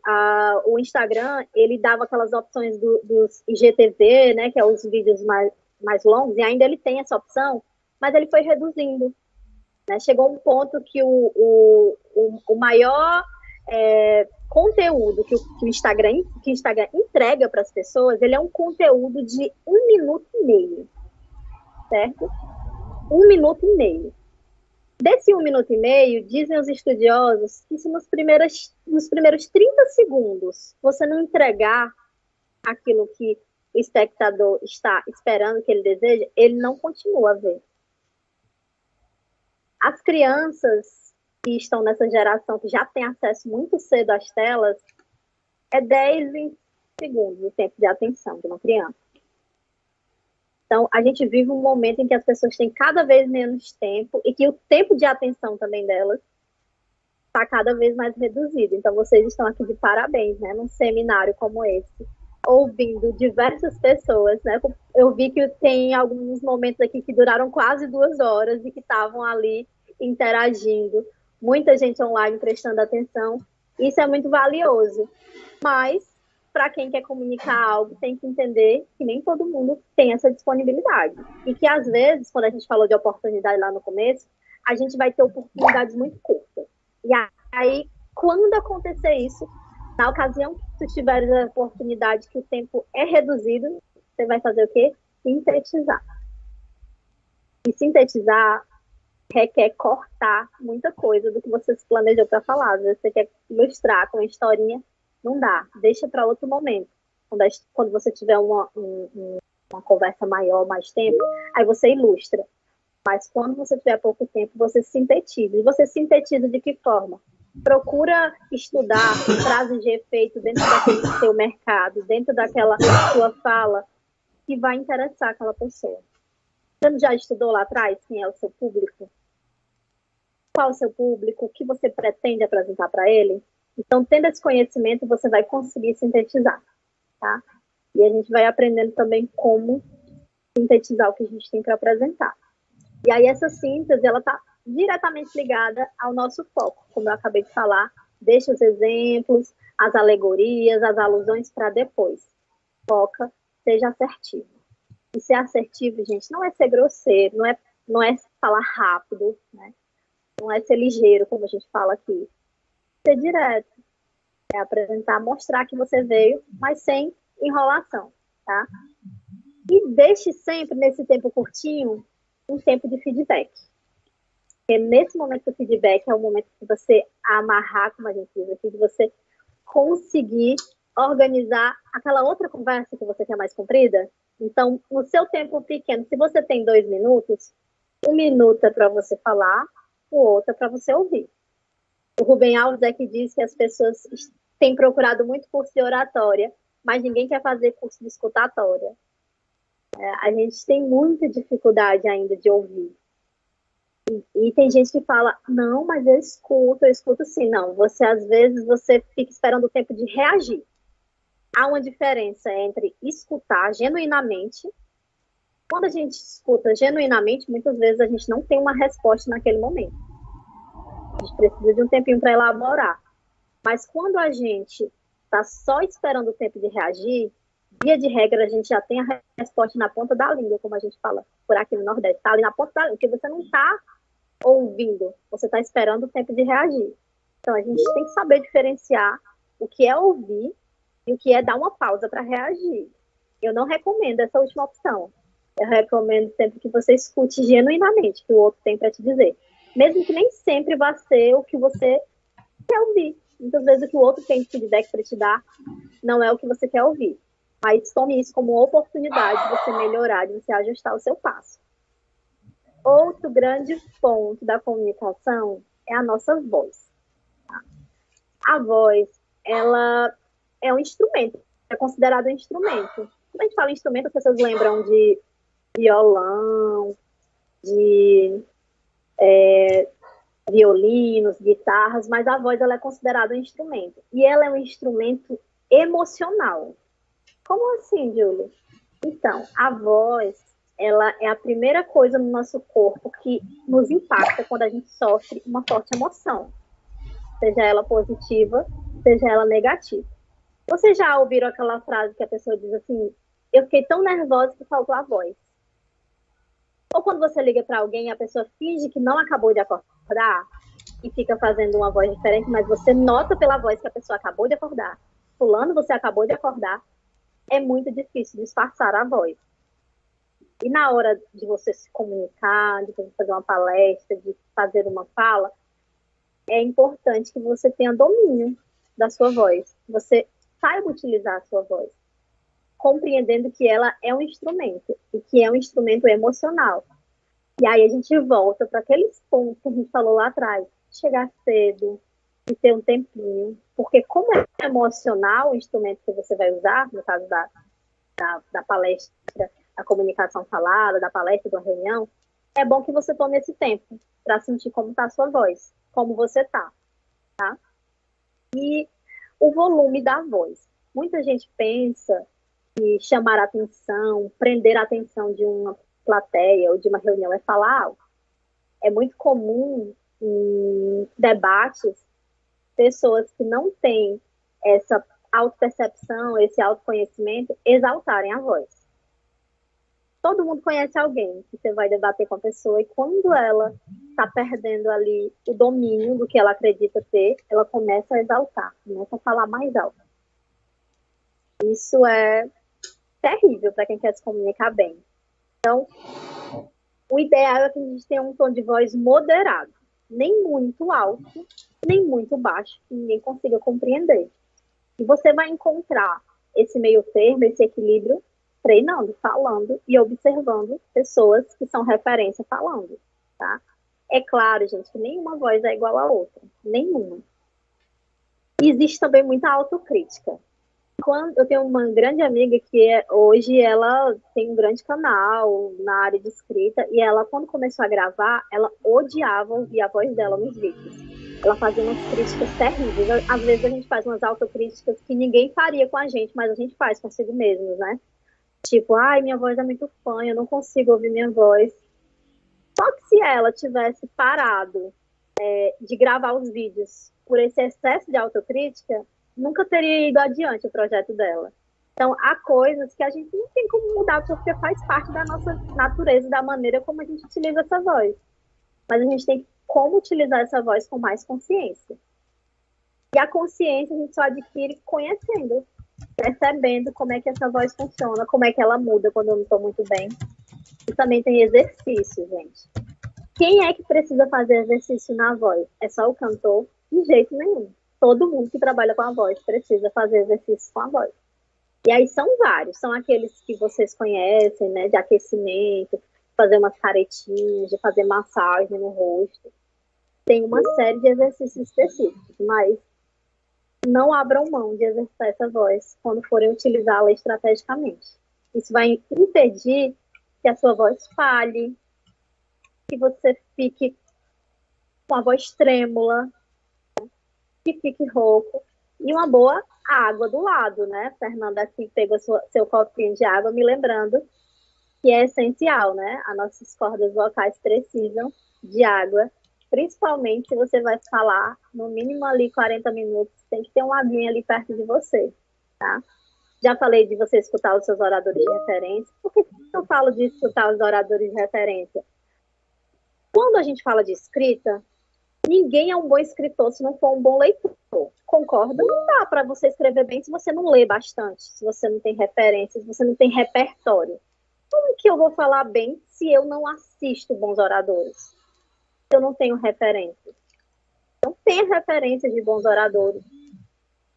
o Instagram, ele dava aquelas opções dos IGTV, né, que é os vídeos mais longos, e ainda ele tem essa opção, mas ele foi reduzindo. Né? Chegou um ponto que o maior conteúdo que o Instagram entrega para as pessoas, ele é um conteúdo de 1 minuto e meio, certo? 1 minuto e meio. Desse 1 minuto e meio, dizem os estudiosos que se nos primeiros 30 segundos você não entregar aquilo que o espectador está esperando, que ele deseja, ele não continua a ver. As crianças que estão nessa geração, que já tem acesso muito cedo às telas, é 10, 20 segundos o tempo de atenção de uma criança. Então, a gente vive um momento em que as pessoas têm cada vez menos tempo e que o tempo de atenção também delas está cada vez mais reduzido. Então, vocês estão aqui de parabéns, né? Num seminário como esse, ouvindo diversas pessoas, né? Eu vi que tem alguns momentos aqui que duraram quase 2 horas e que estavam ali interagindo. Muita gente online prestando atenção. Isso é muito valioso. Mas, para quem quer comunicar algo, tem que entender que nem todo mundo tem essa disponibilidade. E que, às vezes, quando a gente falou de oportunidade lá no começo, a gente vai ter oportunidades muito curtas. E aí, quando acontecer isso, na ocasião que tu tiveres a oportunidade que o tempo é reduzido, você vai fazer o quê? Sintetizar. E sintetizar requer cortar muita coisa do que você se planejou para falar. Às vezes você quer ilustrar com uma historinha, não dá. Deixa para outro momento. Quando você tiver uma conversa maior, mais tempo, aí você ilustra. Mas quando você tiver pouco tempo, você sintetiza. E você sintetiza de que forma? Procura estudar frases de efeito dentro daquele seu mercado, dentro daquela sua fala, que vai interessar aquela pessoa. Você já estudou lá atrás quem é o seu público? Qual é o seu público? O que você pretende apresentar para ele? Então, tendo esse conhecimento, você vai conseguir sintetizar, tá? E a gente vai aprendendo também como sintetizar o que a gente tem para apresentar. E aí, essa síntese, ela está diretamente ligada ao nosso foco, como eu acabei de falar. Deixa os exemplos, as alegorias, as alusões para depois. Foca, seja assertivo. E ser assertivo, gente, não é ser grosseiro, não é falar rápido, né? Não é ser ligeiro, como a gente fala aqui. Ser direto. É apresentar, mostrar que você veio, mas sem enrolação, tá? E deixe sempre, nesse tempo curtinho, um tempo de feedback. Porque nesse momento do feedback é o momento de você amarrar, como a gente diz aqui, de você conseguir organizar aquela outra conversa que você quer mais comprida. Então, no seu tempo pequeno, se você tem 2 minutos, 1 minuto é para você falar, o outro é para você ouvir. O Rubem Alves é que diz que as pessoas têm procurado muito curso de oratória, mas ninguém quer fazer curso de escutatória. A gente tem muita dificuldade ainda de ouvir. E tem gente que fala, não, mas eu escuto sim. Não, você às vezes você fica esperando o tempo de reagir. Há uma diferença entre escutar genuinamente. Quando a gente escuta genuinamente, muitas vezes a gente não tem uma resposta naquele momento. A gente precisa de um tempinho para elaborar. Mas quando a gente está só esperando o tempo de reagir, via de regra, a gente já tem a resposta na ponta da língua, como a gente fala por aqui no Nordeste. Está ali na ponta da língua, porque você não está ouvindo, você está esperando o tempo de reagir. Então, a gente tem que saber diferenciar o que é ouvir e o que é dar uma pausa para reagir. Eu não recomendo essa última opção. Eu recomendo sempre que você escute genuinamente o que o outro tem para te dizer. Mesmo que nem sempre vá ser o que você quer ouvir. Muitas vezes o que o outro tem de feedback para te dar não é o que você quer ouvir. Mas tome isso como uma oportunidade de você melhorar, de você ajustar o seu passo. Outro grande ponto da comunicação é a nossa voz. A voz, ela é um instrumento, é considerado um instrumento. Quando a gente fala em instrumento, as pessoas lembram de violão, de violinos, guitarras, mas a voz ela é considerada um instrumento. E ela é um instrumento emocional. Como assim, Júlia? Então, a voz, ela é a primeira coisa no nosso corpo que nos impacta quando a gente sofre uma forte emoção. Seja ela positiva, seja ela negativa. Vocês já ouviram aquela frase que a pessoa diz assim, eu fiquei tão nervosa que faltou a voz. Ou quando você liga para alguém e a pessoa finge que não acabou de acordar e fica fazendo uma voz diferente, mas você nota pela voz que a pessoa acabou de acordar. Fulano, você acabou de acordar. É muito difícil disfarçar a voz. E na hora de você se comunicar, de você fazer uma palestra, de fazer uma fala, é importante que você tenha domínio da sua voz. Você saiba utilizar a sua voz, compreendendo que ela é um instrumento, e que é um instrumento emocional. E aí a gente volta para aqueles pontos que a gente falou lá atrás. Chegar cedo, de ter um tempinho, porque como é emocional o instrumento que você vai usar, no caso da palestra, da comunicação falada, da palestra, da reunião, é bom que você tome esse tempo para sentir como está a sua voz, como você está, tá? E o volume da voz. Muita gente pensa que chamar a atenção, prender a atenção de uma plateia ou de uma reunião é falar algo. É muito comum em debates pessoas que não têm essa autopercepção, esse autoconhecimento, exaltarem a voz. Todo mundo conhece alguém que você vai debater com a pessoa e quando ela está perdendo ali o domínio do que ela acredita ter, ela começa a exaltar, começa a falar mais alto. Isso é terrível para quem quer se comunicar bem. Então, o ideal é que a gente tenha um tom de voz moderado, nem muito alto, nem muito baixo, que ninguém consiga compreender. E você vai encontrar esse meio termo, esse equilíbrio, treinando, falando e observando pessoas que são referência falando, tá? É claro, gente, que nenhuma voz é igual à outra, nenhuma. E existe também muita autocrítica. Eu tenho uma grande amiga que hoje ela tem um grande canal na área de escrita e ela, quando começou a gravar, ela odiava ouvir a voz dela nos vídeos. Ela fazia umas críticas terríveis. Às vezes a gente faz umas autocríticas que ninguém faria com a gente, mas a gente faz consigo mesmo, né? Tipo, ai, minha voz é muito fã, eu não consigo ouvir minha voz. Só que se ela tivesse parado de gravar os vídeos por esse excesso de autocrítica, nunca teria ido adiante o projeto dela. Então, há coisas que a gente não tem como mudar porque faz parte da nossa natureza, da maneira como a gente utiliza essa voz. Mas a gente tem como utilizar essa voz com mais consciência. E a consciência a gente só adquire conhecendo, percebendo como é que essa voz funciona, como é que ela muda quando eu não estou muito bem. E também tem exercício, gente. Quem é que precisa fazer exercício na voz? É só o cantor? De jeito nenhum. Todo mundo que trabalha com a voz precisa fazer exercícios com a voz. E aí são vários, são aqueles que vocês conhecem, né, de aquecimento, fazer umas caretinhas, de fazer massagem no rosto. Tem uma série de exercícios específicos, mas não abram mão de exercitar essa voz quando forem utilizá-la estrategicamente. Isso vai impedir que a sua voz falhe, que você fique com a voz trêmula, que fique rouco, e uma boa água do lado, né? Fernanda aqui pegou seu copinho de água, me lembrando que é essencial, né? As nossas cordas vocais precisam de água, principalmente se você vai falar no mínimo ali 40 minutos, tem que ter uma aguinha ali perto de você, tá? Já falei de você escutar os seus oradores de referência. Por que eu falo de escutar os oradores de referência? Quando a gente fala de escrita, ninguém é um bom escritor se não for um bom leitor. Concorda? Não dá para você escrever bem se você não lê bastante, se você não tem referências, se você não tem repertório. Como que eu vou falar bem se eu não assisto bons oradores? Se eu não tenho referências? Não tem referências de bons oradores.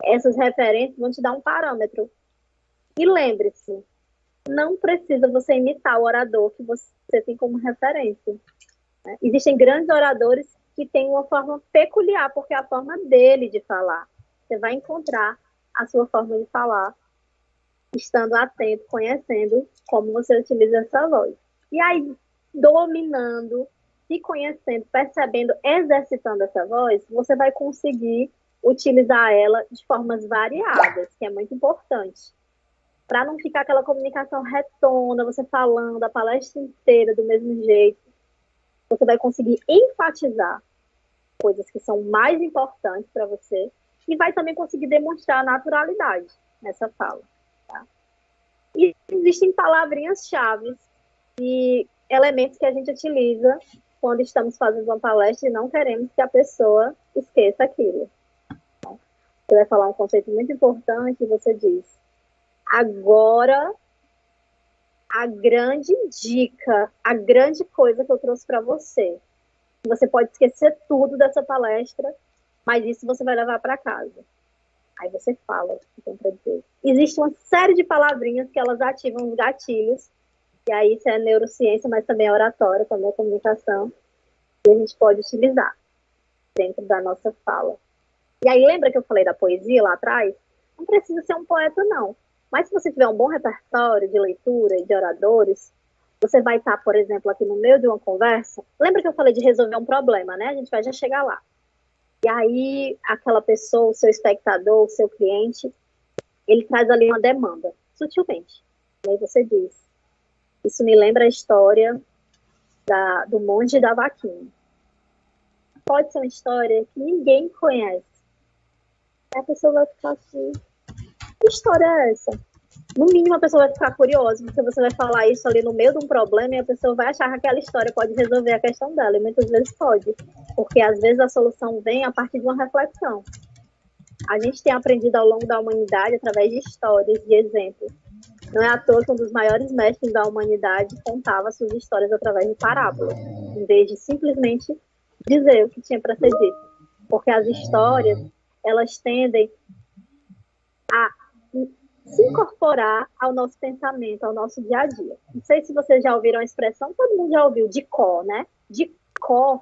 Essas referências vão te dar um parâmetro. E lembre-se, não precisa você imitar o orador que você tem como referência. Né? Existem grandes oradores que têm uma forma peculiar, porque é a forma dele de falar. Você vai encontrar a sua forma de falar, estando atento, conhecendo como você utiliza essa voz. E aí, dominando, se conhecendo, percebendo, exercitando essa voz, você vai conseguir utilizar ela de formas variadas, que é muito importante. Para não ficar aquela comunicação retona, você falando a palestra inteira do mesmo jeito, você vai conseguir enfatizar coisas que são mais importantes para você e vai também conseguir demonstrar naturalidade nessa fala. Tá? E existem palavrinhas-chave e elementos que a gente utiliza quando estamos fazendo uma palestra e não queremos que a pessoa esqueça aquilo. Então, você vai falar um conceito muito importante e você diz: agora, a grande dica, a grande coisa que eu trouxe para você. Você pode esquecer tudo dessa palestra, mas isso você vai levar para casa. Aí você fala o que tem para dizer. Existe uma série de palavrinhas que elas ativam os gatilhos, e aí isso é neurociência, mas também é oratória, também é comunicação, e a gente pode utilizar dentro da nossa fala. E aí lembra que eu falei da poesia lá atrás? Não precisa ser um poeta, não. Mas se você tiver um bom repertório de leitura e de oradores, você vai estar, por exemplo, aqui no meio de uma conversa. Lembra que eu falei de resolver um problema, né? A gente vai já chegar lá. E aí, aquela pessoa, o seu espectador, o seu cliente, ele traz ali uma demanda, sutilmente. E aí você diz: isso me lembra a história do monge e da vaquinha. Pode ser uma história que ninguém conhece. Aí a pessoa vai ficar assim: que história é essa? No mínimo, a pessoa vai ficar curiosa, porque você vai falar isso ali no meio de um problema e a pessoa vai achar que aquela história pode resolver a questão dela, e muitas vezes pode, porque às vezes a solução vem a partir de uma reflexão. A gente tem aprendido ao longo da humanidade através de histórias, de exemplos. Não é à toa que um dos maiores mestres da humanidade contava suas histórias através de parábolas, em vez de simplesmente dizer o que tinha para ser dito. Porque as histórias, elas tendem a se incorporar ao nosso pensamento, ao nosso dia a dia. Não sei se vocês já ouviram a expressão, todo mundo já ouviu, de cor, né? De cor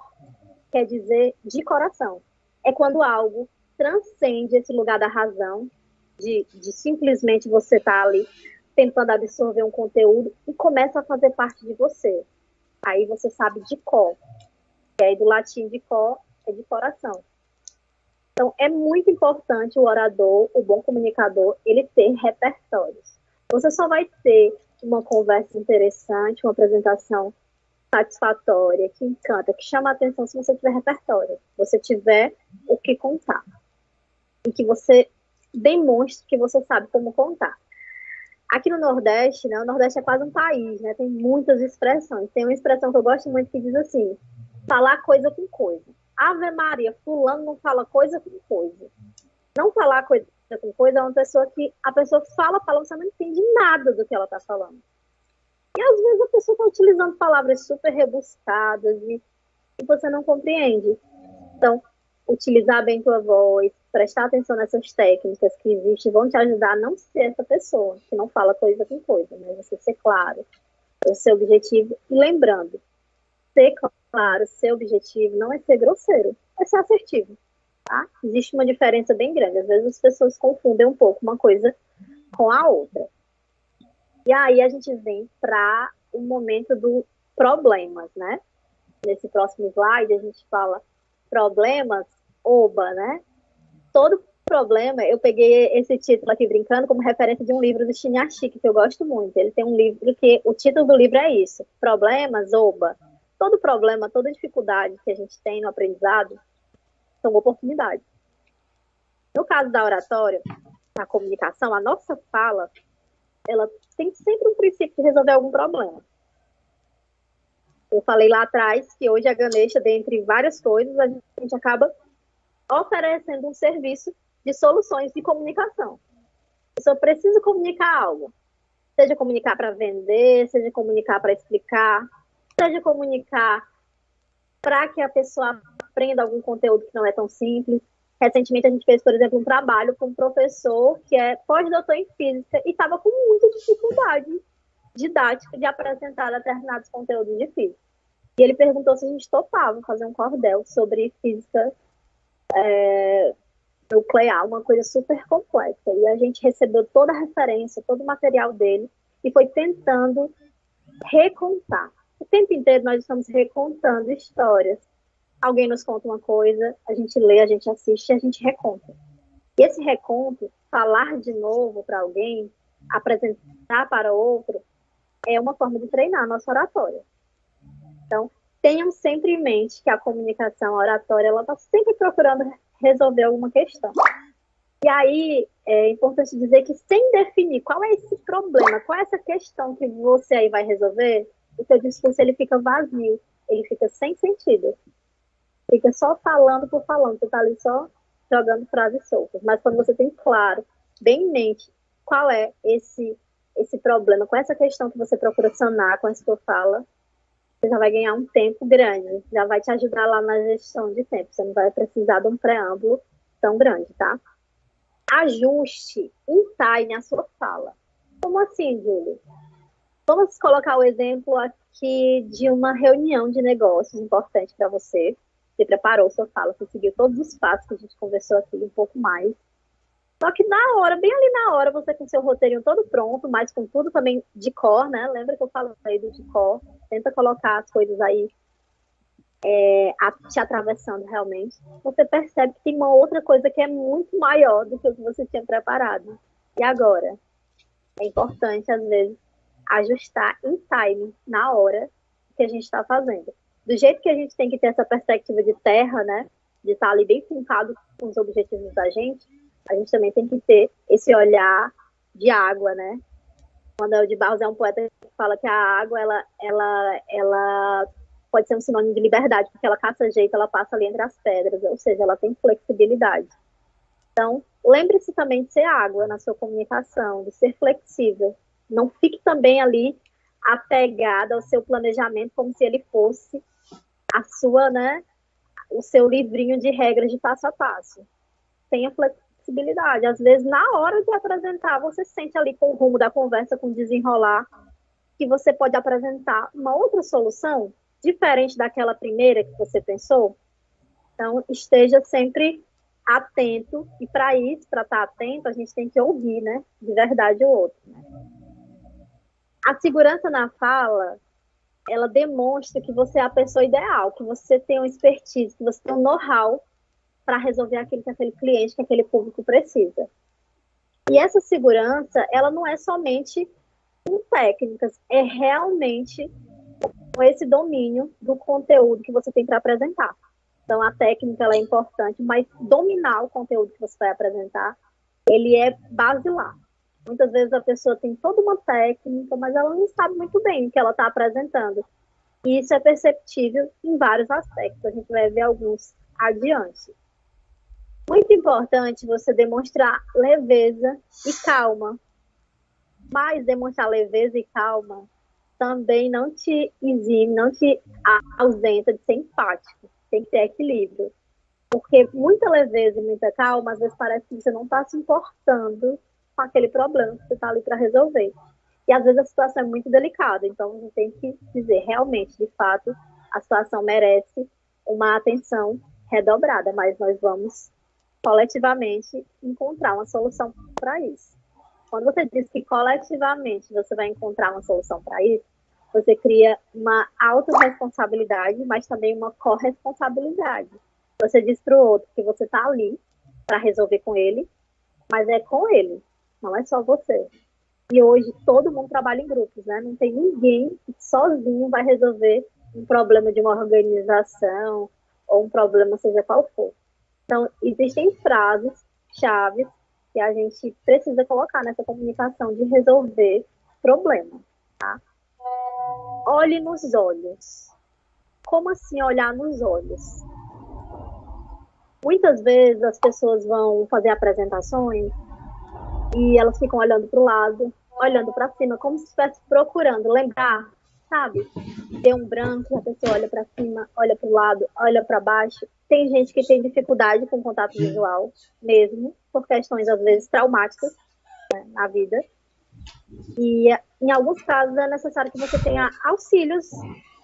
quer dizer de coração. É quando algo transcende esse lugar da razão, de simplesmente você estar ali tentando absorver um conteúdo e começa a fazer parte de você. Aí você sabe de cor. E aí do latim de cor é de coração. Então, é muito importante o orador, o bom comunicador, ele ter repertórios. Você só vai ter uma conversa interessante, uma apresentação satisfatória, que encanta, que chama a atenção se você tiver repertório. Você tiver o que contar. E que você demonstre que você sabe como contar. Aqui no Nordeste, né, o Nordeste é quase um país, né, tem muitas expressões. Tem uma expressão que eu gosto muito que diz assim: falar coisa com coisa. Ave Maria, fulano não fala coisa com coisa. Não falar coisa com coisa é uma pessoa que a pessoa fala, você não entende nada do que ela está falando. E às vezes a pessoa está utilizando palavras super rebuscadas e você não compreende. Então, utilizar bem tua voz, prestar atenção nessas técnicas que existem, vão te ajudar a não ser essa pessoa que não fala coisa com coisa, né? Você ser claro, o seu objetivo. E lembrando, ser claro, ser objetivo não é ser grosseiro, é ser assertivo, tá? Existe uma diferença bem grande. Às vezes as pessoas confundem um pouco uma coisa com a outra. E aí a gente vem para o momento do problemas, né? Nesse próximo slide a gente fala problemas, oba, né? Todo problema, eu peguei esse título aqui brincando como referência de um livro do Chinyashiki, que eu gosto muito. Ele tem um livro que o título do livro é isso, Problemas, oba. Todo problema, toda dificuldade que a gente tem no aprendizado são oportunidades. No caso da oratória, na comunicação, a nossa fala, ela tem sempre um princípio de resolver algum problema. Eu falei lá atrás que hoje a Ganesha, dentre várias coisas, a gente acaba oferecendo um serviço de soluções de comunicação. A pessoa precisa comunicar algo, seja comunicar para vender, seja comunicar para explicar, seja comunicar para que a pessoa aprenda algum conteúdo que não é tão simples. Recentemente a gente fez, por exemplo, um trabalho com um professor que é pós-doutor em física e estava com muita dificuldade didática de apresentar determinados conteúdos de física. E ele perguntou se a gente topava fazer um cordel sobre física nuclear, uma coisa super complexa. E a gente recebeu toda a referência, todo o material dele e foi tentando recontar. O tempo inteiro nós estamos recontando histórias. Alguém nos conta uma coisa, a gente lê, a gente assiste e a gente reconta. E esse reconto, falar de novo para alguém, apresentar para outro, é uma forma de treinar a nossa oratória. Então, tenham sempre em mente que a comunicação, a oratória, ela está sempre procurando resolver alguma questão. E aí, é importante dizer que sem definir qual é esse problema, qual é essa questão que você aí vai resolver, o seu discurso ele fica vazio, ele fica sem sentido. Fica só falando por falando, você está ali só jogando frases soltas. Mas quando você tem claro, bem em mente, qual é esse problema, qual é essa questão que você procura sanar com essa sua fala, você já vai ganhar um tempo grande, já vai te ajudar lá na gestão de tempo. Você não vai precisar de um preâmbulo tão grande, tá? Ajuste em time a sua fala. Como assim, Júlia? Vamos colocar o exemplo aqui de uma reunião de negócios importante para você. Você preparou sua fala, você seguiu todos os passos que a gente conversou aqui, um pouco mais. Só que na hora, bem ali na hora, você com seu roteirinho todo pronto, mas com tudo também de cor, né? Lembra que eu falei do de cor? Tenta colocar as coisas aí te atravessando realmente. Você percebe que tem uma outra coisa que é muito maior do que o que você tinha preparado. E agora? É importante, às vezes, ajustar em time, na hora que a gente está fazendo. Do jeito que a gente tem que ter essa perspectiva de terra, né? De estar ali bem fincado com os objetivos da gente, a gente também tem que ter esse olhar de água, né? Manuel de Barros é um poeta que fala que a água, ela pode ser um sinônimo de liberdade, porque ela caça jeito, ela passa ali entre as pedras, ou seja, ela tem flexibilidade. Então, lembre-se também de ser água na sua comunicação, de ser flexível. Não fique também ali apegada ao seu planejamento como se ele fosse a sua, né, o seu livrinho de regras de passo a passo. Tenha flexibilidade. Às vezes, na hora de apresentar, você sente ali com o rumo da conversa, com o desenrolar, que você pode apresentar uma outra solução diferente daquela primeira que você pensou. Então, esteja sempre atento. E para isso, para estar atento, a gente tem que ouvir, né, de verdade o outro. Né? A segurança na fala, ela demonstra que você é a pessoa ideal, que você tem uma expertise, que você tem um know-how para resolver aquilo que aquele cliente, que aquele público precisa. E essa segurança, ela não é somente com técnicas, é realmente com esse domínio do conteúdo que você tem para apresentar. Então, a técnica ela é importante, mas dominar o conteúdo que você vai apresentar, ele é basilar. Muitas vezes a pessoa tem toda uma técnica, mas ela não sabe muito bem o que ela está apresentando. E isso é perceptível em vários aspectos. A gente vai ver alguns adiante. Muito importante você demonstrar leveza e calma. Mas demonstrar leveza e calma também não te exime, não te ausenta de ser empático. Tem que ter equilíbrio. Porque muita leveza e muita calma, às vezes parece que você não está se importando com aquele problema que você está ali para resolver. E às vezes a situação é muito delicada, então a gente tem que dizer, realmente, de fato, a situação merece uma atenção redobrada, mas nós vamos coletivamente encontrar uma solução para isso. Quando você diz que coletivamente você vai encontrar uma solução para isso, você cria uma autorresponsabilidade, mas também uma corresponsabilidade. Você diz para o outro que você está ali para resolver com ele, mas é com ele, não é só você. E hoje todo mundo trabalha em grupos, né? Não tem ninguém que sozinho vai resolver um problema de uma organização ou um problema seja qual for. Então, existem frases chaves que a gente precisa colocar nessa comunicação de resolver problema, tá? Olhe nos olhos. Como assim olhar nos olhos? Muitas vezes as pessoas vão fazer apresentações e elas ficam olhando para o lado, olhando para cima, como se estivesse procurando lembrar, sabe? Tem um branco, a pessoa olha para cima, olha para o lado, olha para baixo. Tem gente que tem dificuldade com contato visual, mesmo, por questões, às vezes, traumáticas, né, na vida. E, em alguns casos, é necessário que você tenha auxílios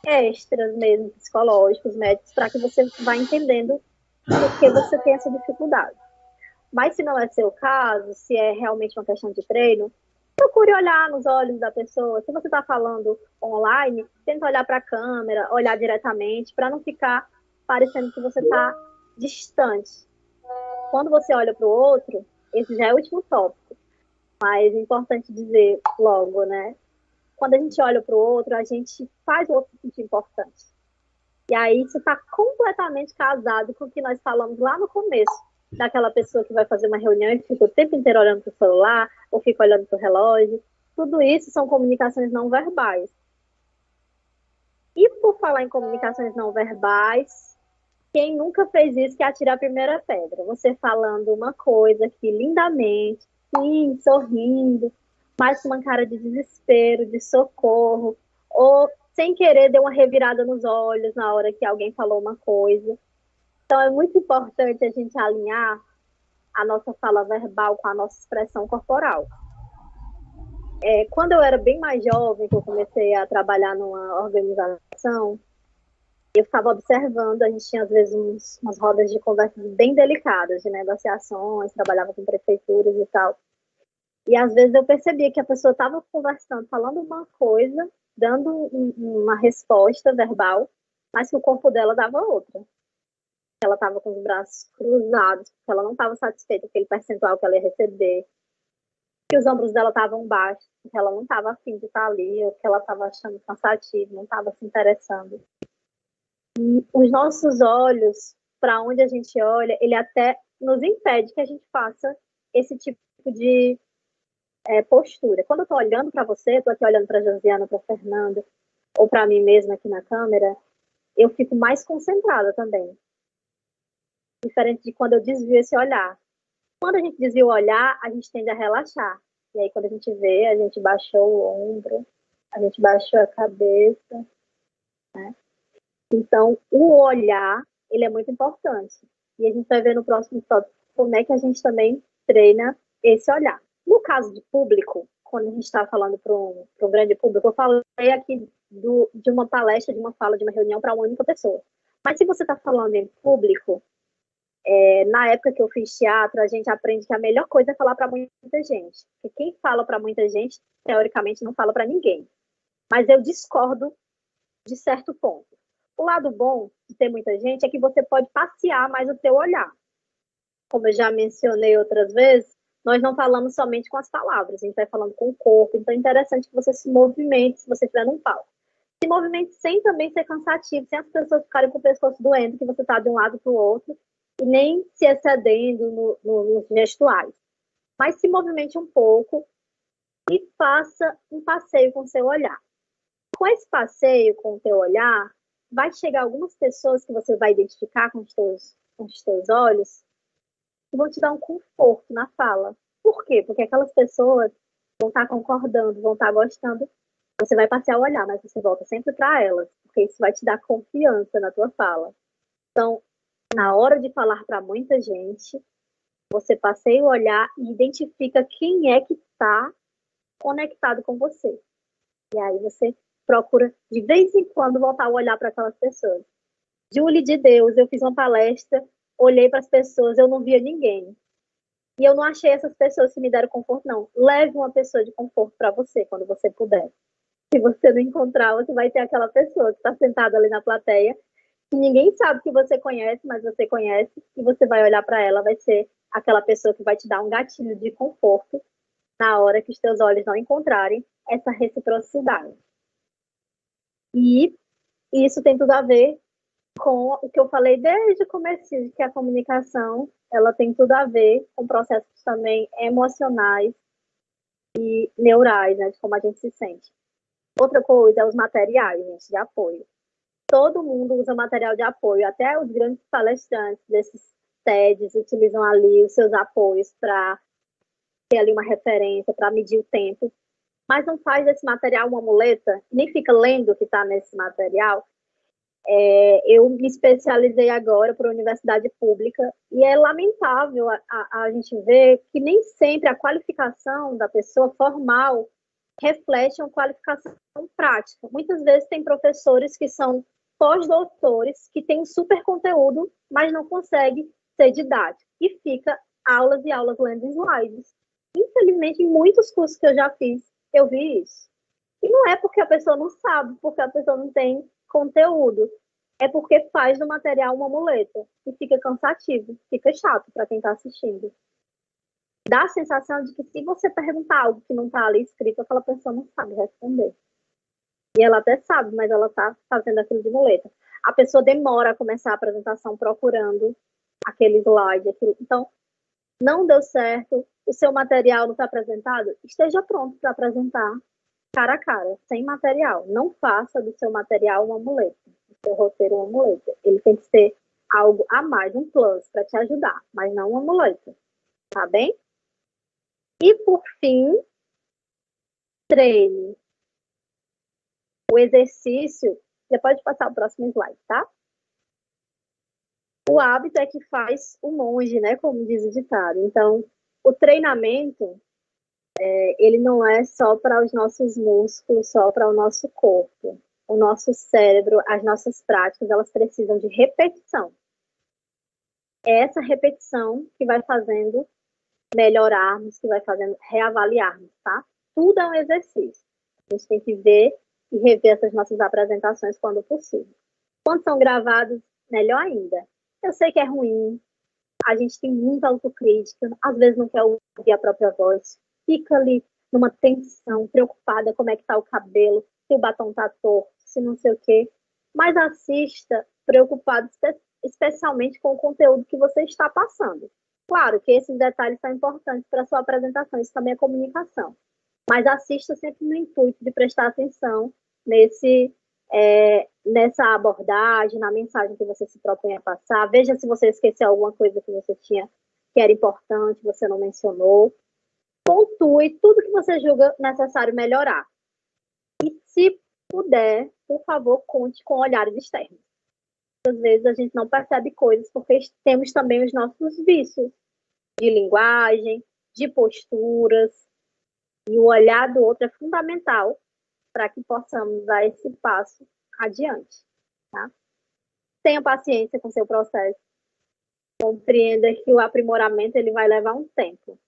extras mesmo, psicológicos, médicos, para que você vá entendendo por que você tem essa dificuldade. Mas se não é seu caso, se é realmente uma questão de treino, procure olhar nos olhos da pessoa. Se você está falando online, tenta olhar para a câmera, olhar diretamente, para não ficar parecendo que você está distante. Quando você olha para o outro, esse já é o último tópico, mas é importante dizer logo, né? Quando a gente olha para o outro, a gente faz o outro se sentir importante. E aí isso está completamente casado com o que nós falamos lá no começo, daquela pessoa que vai fazer uma reunião e fica o tempo inteiro olhando para o celular, ou fica olhando para o relógio. Tudo isso são comunicações não verbais. E por falar em comunicações não verbais, quem nunca fez isso que atira a primeira pedra? Você falando uma coisa aqui lindamente, sim, sorrindo, mas com uma cara de desespero, de socorro, ou sem querer deu uma revirada nos olhos na hora que alguém falou uma coisa. Então é muito importante a gente alinhar a nossa fala verbal com a nossa expressão corporal. Quando eu era bem mais jovem, que eu comecei a trabalhar numa organização, eu ficava observando, a gente tinha às vezes umas rodas de conversa bem delicadas, de negociações, trabalhava com prefeituras e tal. E às vezes eu percebia que a pessoa estava conversando, falando uma coisa, dando uma resposta verbal, mas que o corpo dela dava outra. Ela estava com os braços cruzados, porque ela não estava satisfeita com aquele percentual que ela ia receber, que os ombros dela estavam baixos, porque ela não estava afim de estar ali, ou que ela estava achando cansativo, não estava se interessando. E os nossos olhos, para onde a gente olha, ele até nos impede que a gente faça esse tipo de postura. Quando eu estou olhando para você, estou aqui olhando para a Josiana, para a Fernanda, ou para mim mesma aqui na câmera, eu fico mais concentrada também. Diferente de quando eu desvio esse olhar. Quando a gente desvia o olhar, a gente tende a relaxar. E aí, quando a gente vê, a gente baixou o ombro, a gente baixou a cabeça, né? Então, o olhar, ele é muito importante. E a gente vai ver no próximo tópico como é que a gente também treina esse olhar. No caso de público, quando a gente está falando para um grande público, eu falei aqui de uma palestra, de uma fala, de uma reunião para uma única pessoa. Mas se você está falando em público, na época que eu fiz teatro, a gente aprende que a melhor coisa é falar para muita gente. Porque quem fala para muita gente, teoricamente, não fala para ninguém. Mas eu discordo de certo ponto. O lado bom de ter muita gente é que você pode passear mais o seu olhar. Como eu já mencionei outras vezes, nós não falamos somente com as palavras, a gente vai falando com o corpo. Então é interessante que você se movimente se você estiver num palco. Se movimente sem também ser cansativo, sem as pessoas ficarem com o pescoço doendo, que você está de um lado para o outro, e nem se excedendo nos gestuais. Mas se movimente um pouco e faça um passeio com o seu olhar. Com esse passeio com o teu olhar, vai chegar algumas pessoas que você vai identificar com os teus olhos e vão te dar um conforto na fala. Por quê? Porque aquelas pessoas vão estar concordando, vão estar gostando. Você vai passear o olhar, mas você volta sempre para elas, porque isso vai te dar confiança na tua fala. Então, Na hora de falar para muita gente, você passeia o olhar e identifica quem é que está conectado com você. E aí você procura, de vez em quando, voltar o olhar para aquelas pessoas. Julie de Deus, eu fiz uma palestra, olhei para as pessoas, eu não via ninguém. E eu não achei essas pessoas que me deram conforto, não. Leve uma pessoa de conforto para você, quando você puder. Se você não encontrar, você vai ter aquela pessoa que está sentada ali na plateia, que ninguém sabe que você conhece, mas você conhece, e você vai olhar para ela, vai ser aquela pessoa que vai te dar um gatilho de conforto na hora que os teus olhos não encontrarem essa reciprocidade. E isso tem tudo a ver com o que eu falei desde o começo, que a comunicação, ela tem tudo a ver com processos também emocionais e neurais, né, de como a gente se sente. Outra coisa é os materiais, gente, de apoio. Todo mundo usa material de apoio, até os grandes palestrantes desses TEDs utilizam ali os seus apoios para ter ali uma referência, para medir o tempo, mas não faz desse material uma muleta, nem fica lendo o que está nesse material. Eu me especializei agora para a universidade pública e é lamentável a gente ver que nem sempre a qualificação da pessoa formal reflete uma qualificação prática. Muitas vezes tem professores que são pós-doutores, que têm super conteúdo, mas não conseguem ser didático. E fica aulas e aulas lendo slides. Infelizmente, em muitos cursos que eu já fiz, eu vi isso. E não é porque a pessoa não sabe, porque a pessoa não tem conteúdo. É porque faz do material uma muleta. E fica cansativo, fica chato para quem está assistindo. Dá a sensação de que se você perguntar algo que não está ali escrito, aquela pessoa não sabe responder. E ela até sabe, mas ela está fazendo aquilo de muleta. A pessoa demora a começar a apresentação procurando aquele slide. Aquilo. Então, não deu certo, o seu material não está apresentado, esteja pronto para apresentar cara a cara, sem material. Não faça do seu material uma muleta, do seu roteiro uma muleta. Ele tem que ser algo a mais, um plus, para te ajudar, mas não uma muleta. Tá bem? E, por fim, treine. O exercício, você pode passar o próximo slide, tá? O hábito é que faz o monge, né? Como diz o ditado. Então, o treinamento, ele não é só para os nossos músculos, só para o nosso corpo. O nosso cérebro, as nossas práticas, elas precisam de repetição. É essa repetição que vai fazendo melhorarmos, que vai fazendo reavaliarmos, tá? Tudo é um exercício. A gente tem que ver e rever essas nossas apresentações quando possível. Quando são gravados, melhor ainda. Eu sei que é ruim, a gente tem muita autocrítica, às vezes não quer ouvir a própria voz, fica ali numa tensão, preocupada como é que tá o cabelo, se o batom tá torto, se não sei o quê, mas assista preocupado especialmente com o conteúdo que você está passando. Claro que esses detalhes são importantes para a sua apresentação, isso também é comunicação, mas assista sempre no intuito de prestar atenção nessa abordagem, na mensagem que você se propõe a passar. Veja se você esqueceu alguma coisa que você tinha, que era importante, você não mencionou. Pontue tudo que você julga necessário melhorar. E se puder, por favor, conte com olhares externos. Às vezes a gente não percebe coisas porque temos também os nossos vícios de linguagem, de posturas, e o olhar do outro é fundamental para que possamos dar esse passo adiante, tá? Tenha paciência com o seu processo. Compreenda que o aprimoramento ele vai levar um tempo.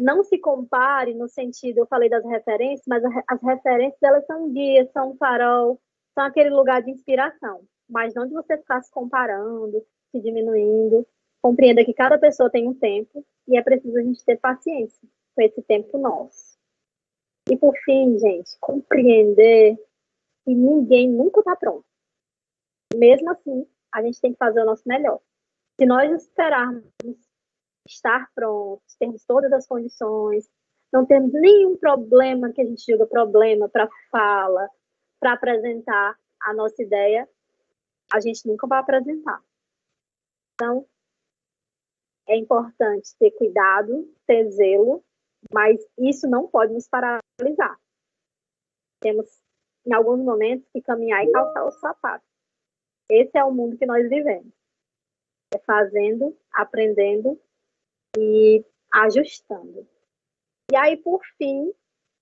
Não se compare no sentido, eu falei das referências, mas as referências elas são guias, são um farol, são aquele lugar de inspiração. Mas não de você ficar se comparando, se diminuindo. Compreenda que cada pessoa tem um tempo e é preciso a gente ter paciência com esse tempo nosso. E por fim, gente, compreender que ninguém nunca está pronto. Mesmo assim, a gente tem que fazer o nosso melhor. Se nós esperarmos estar prontos, termos todas as condições, não temos nenhum problema que a gente julga problema para fala, para apresentar a nossa ideia, a gente nunca vai apresentar. Então, é importante ter cuidado, ter zelo, mas isso não pode nos paralisar. Temos, em alguns momentos, que caminhar e calçar os sapatos. Esse é o mundo que nós vivemos. é fazendo, aprendendo e ajustando. E aí, por fim,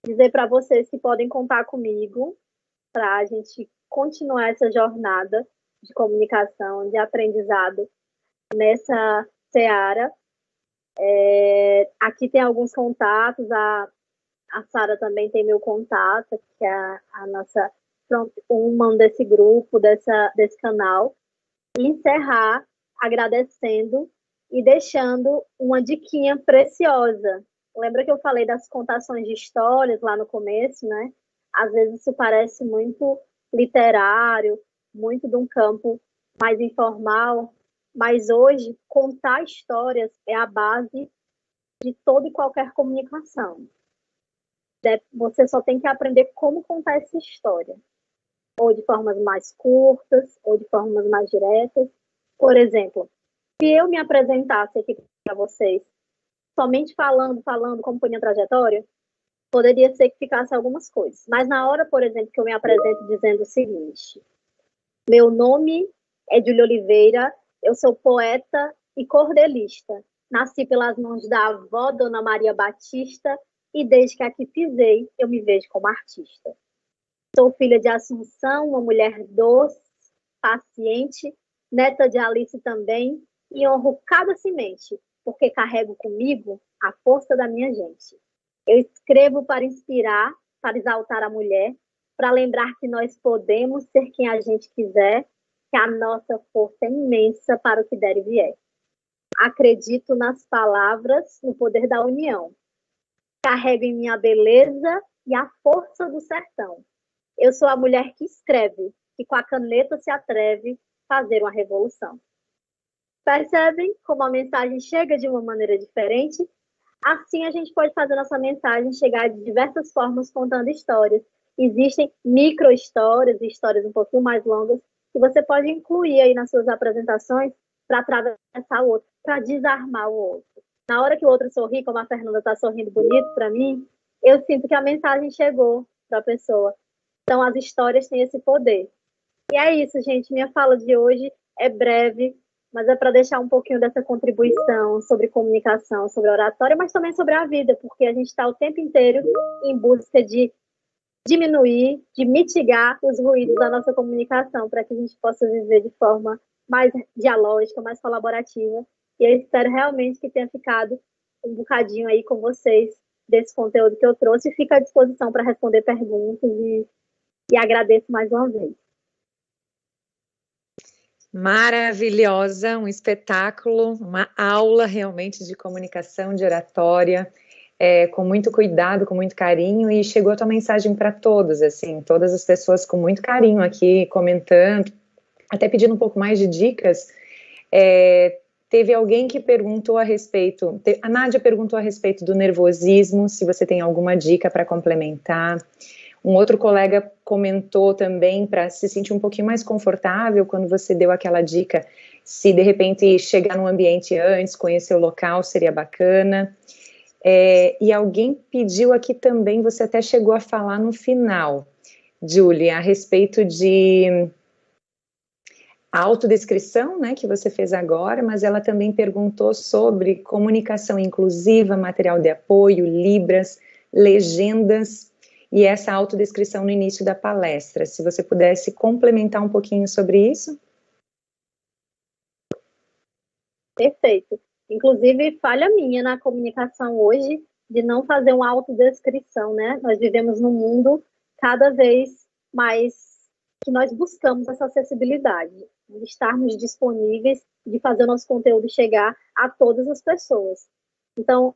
dizer para vocês que podem contar comigo para a gente continuar essa jornada de comunicação, de aprendizado nessa seara. Aqui tem alguns contatos, a Sara também tem meu contato, que é a nossa front-woman desse grupo, desse canal. E encerrar agradecendo e deixando uma diquinha preciosa. Lembra que eu falei das contações de histórias lá no começo, né? Às vezes isso parece muito literário, muito de um campo mais informal, mas hoje contar histórias é a base de toda e qualquer comunicação. Você só tem que aprender como contar essa história, ou de formas mais curtas, ou de formas mais diretas. Por exemplo, se eu me apresentasse aqui para vocês, somente falando como foi minha trajetória, poderia ser que ficasse algumas coisas. Mas na hora, por exemplo, que eu me apresento dizendo o seguinte: meu nome é Júlia Oliveira, eu sou poeta e cordelista. Nasci pelas mãos da avó, Dona Maria Batista, e desde que aqui pisei, eu me vejo como artista. Sou filha de Assunção, uma mulher doce, paciente, neta de Alice também, e honro cada semente, porque carrego comigo a força da minha gente. Eu escrevo para inspirar, para exaltar a mulher, para lembrar que nós podemos ser quem a gente quiser, que a nossa força é imensa para o que der e vier. Acredito nas palavras, no poder da união. Carrego em minha beleza e a força do sertão. Eu sou a mulher que escreve, que com a caneta se atreve a fazer uma revolução. Percebem como a mensagem chega de uma maneira diferente? Assim a gente pode fazer nossa mensagem chegar de diversas formas contando histórias. Existem micro-histórias e histórias um pouquinho mais longas que você pode incluir aí nas suas apresentações para atravessar o outro, para desarmar o outro. Na hora que o outro sorri, como a Fernanda está sorrindo bonito para mim, eu sinto que a mensagem chegou para a pessoa. Então, as histórias têm esse poder. E é isso, gente. Minha fala de hoje é breve, mas é para deixar um pouquinho dessa contribuição sobre comunicação, sobre oratória, mas também sobre a vida, porque a gente está o tempo inteiro em busca de diminuir, de mitigar os ruídos da nossa comunicação, para que a gente possa viver de forma mais dialógica, mais colaborativa. E eu espero realmente que tenha ficado um bocadinho aí com vocês desse conteúdo que eu trouxe, e fico à disposição para responder perguntas e agradeço mais uma vez. Maravilhosa, um espetáculo, uma aula realmente de comunicação, de oratória, com muito cuidado, com muito carinho, e chegou a tua mensagem para todos, assim, todas as pessoas com muito carinho aqui, comentando, até pedindo um pouco mais de dicas. Teve alguém que perguntou a respeito, a Nádia perguntou a respeito do nervosismo, se você tem alguma dica para complementar. Um outro colega comentou também para se sentir um pouquinho mais confortável quando você deu aquela dica, se de repente chegar no ambiente antes, conhecer o local, seria bacana. E alguém pediu aqui também, você até chegou a falar no final, Julie, a respeito de autodescrição, né, que você fez agora, mas ela também perguntou sobre comunicação inclusiva, material de apoio, libras, legendas, e essa autodescrição no início da palestra. Se você pudesse complementar um pouquinho sobre isso? Perfeito. Inclusive, falha minha na comunicação hoje de não fazer uma autodescrição, né? Nós vivemos num mundo cada vez mais que nós buscamos essa acessibilidade, de estarmos disponíveis, de fazer o nosso conteúdo chegar a todas as pessoas. Então,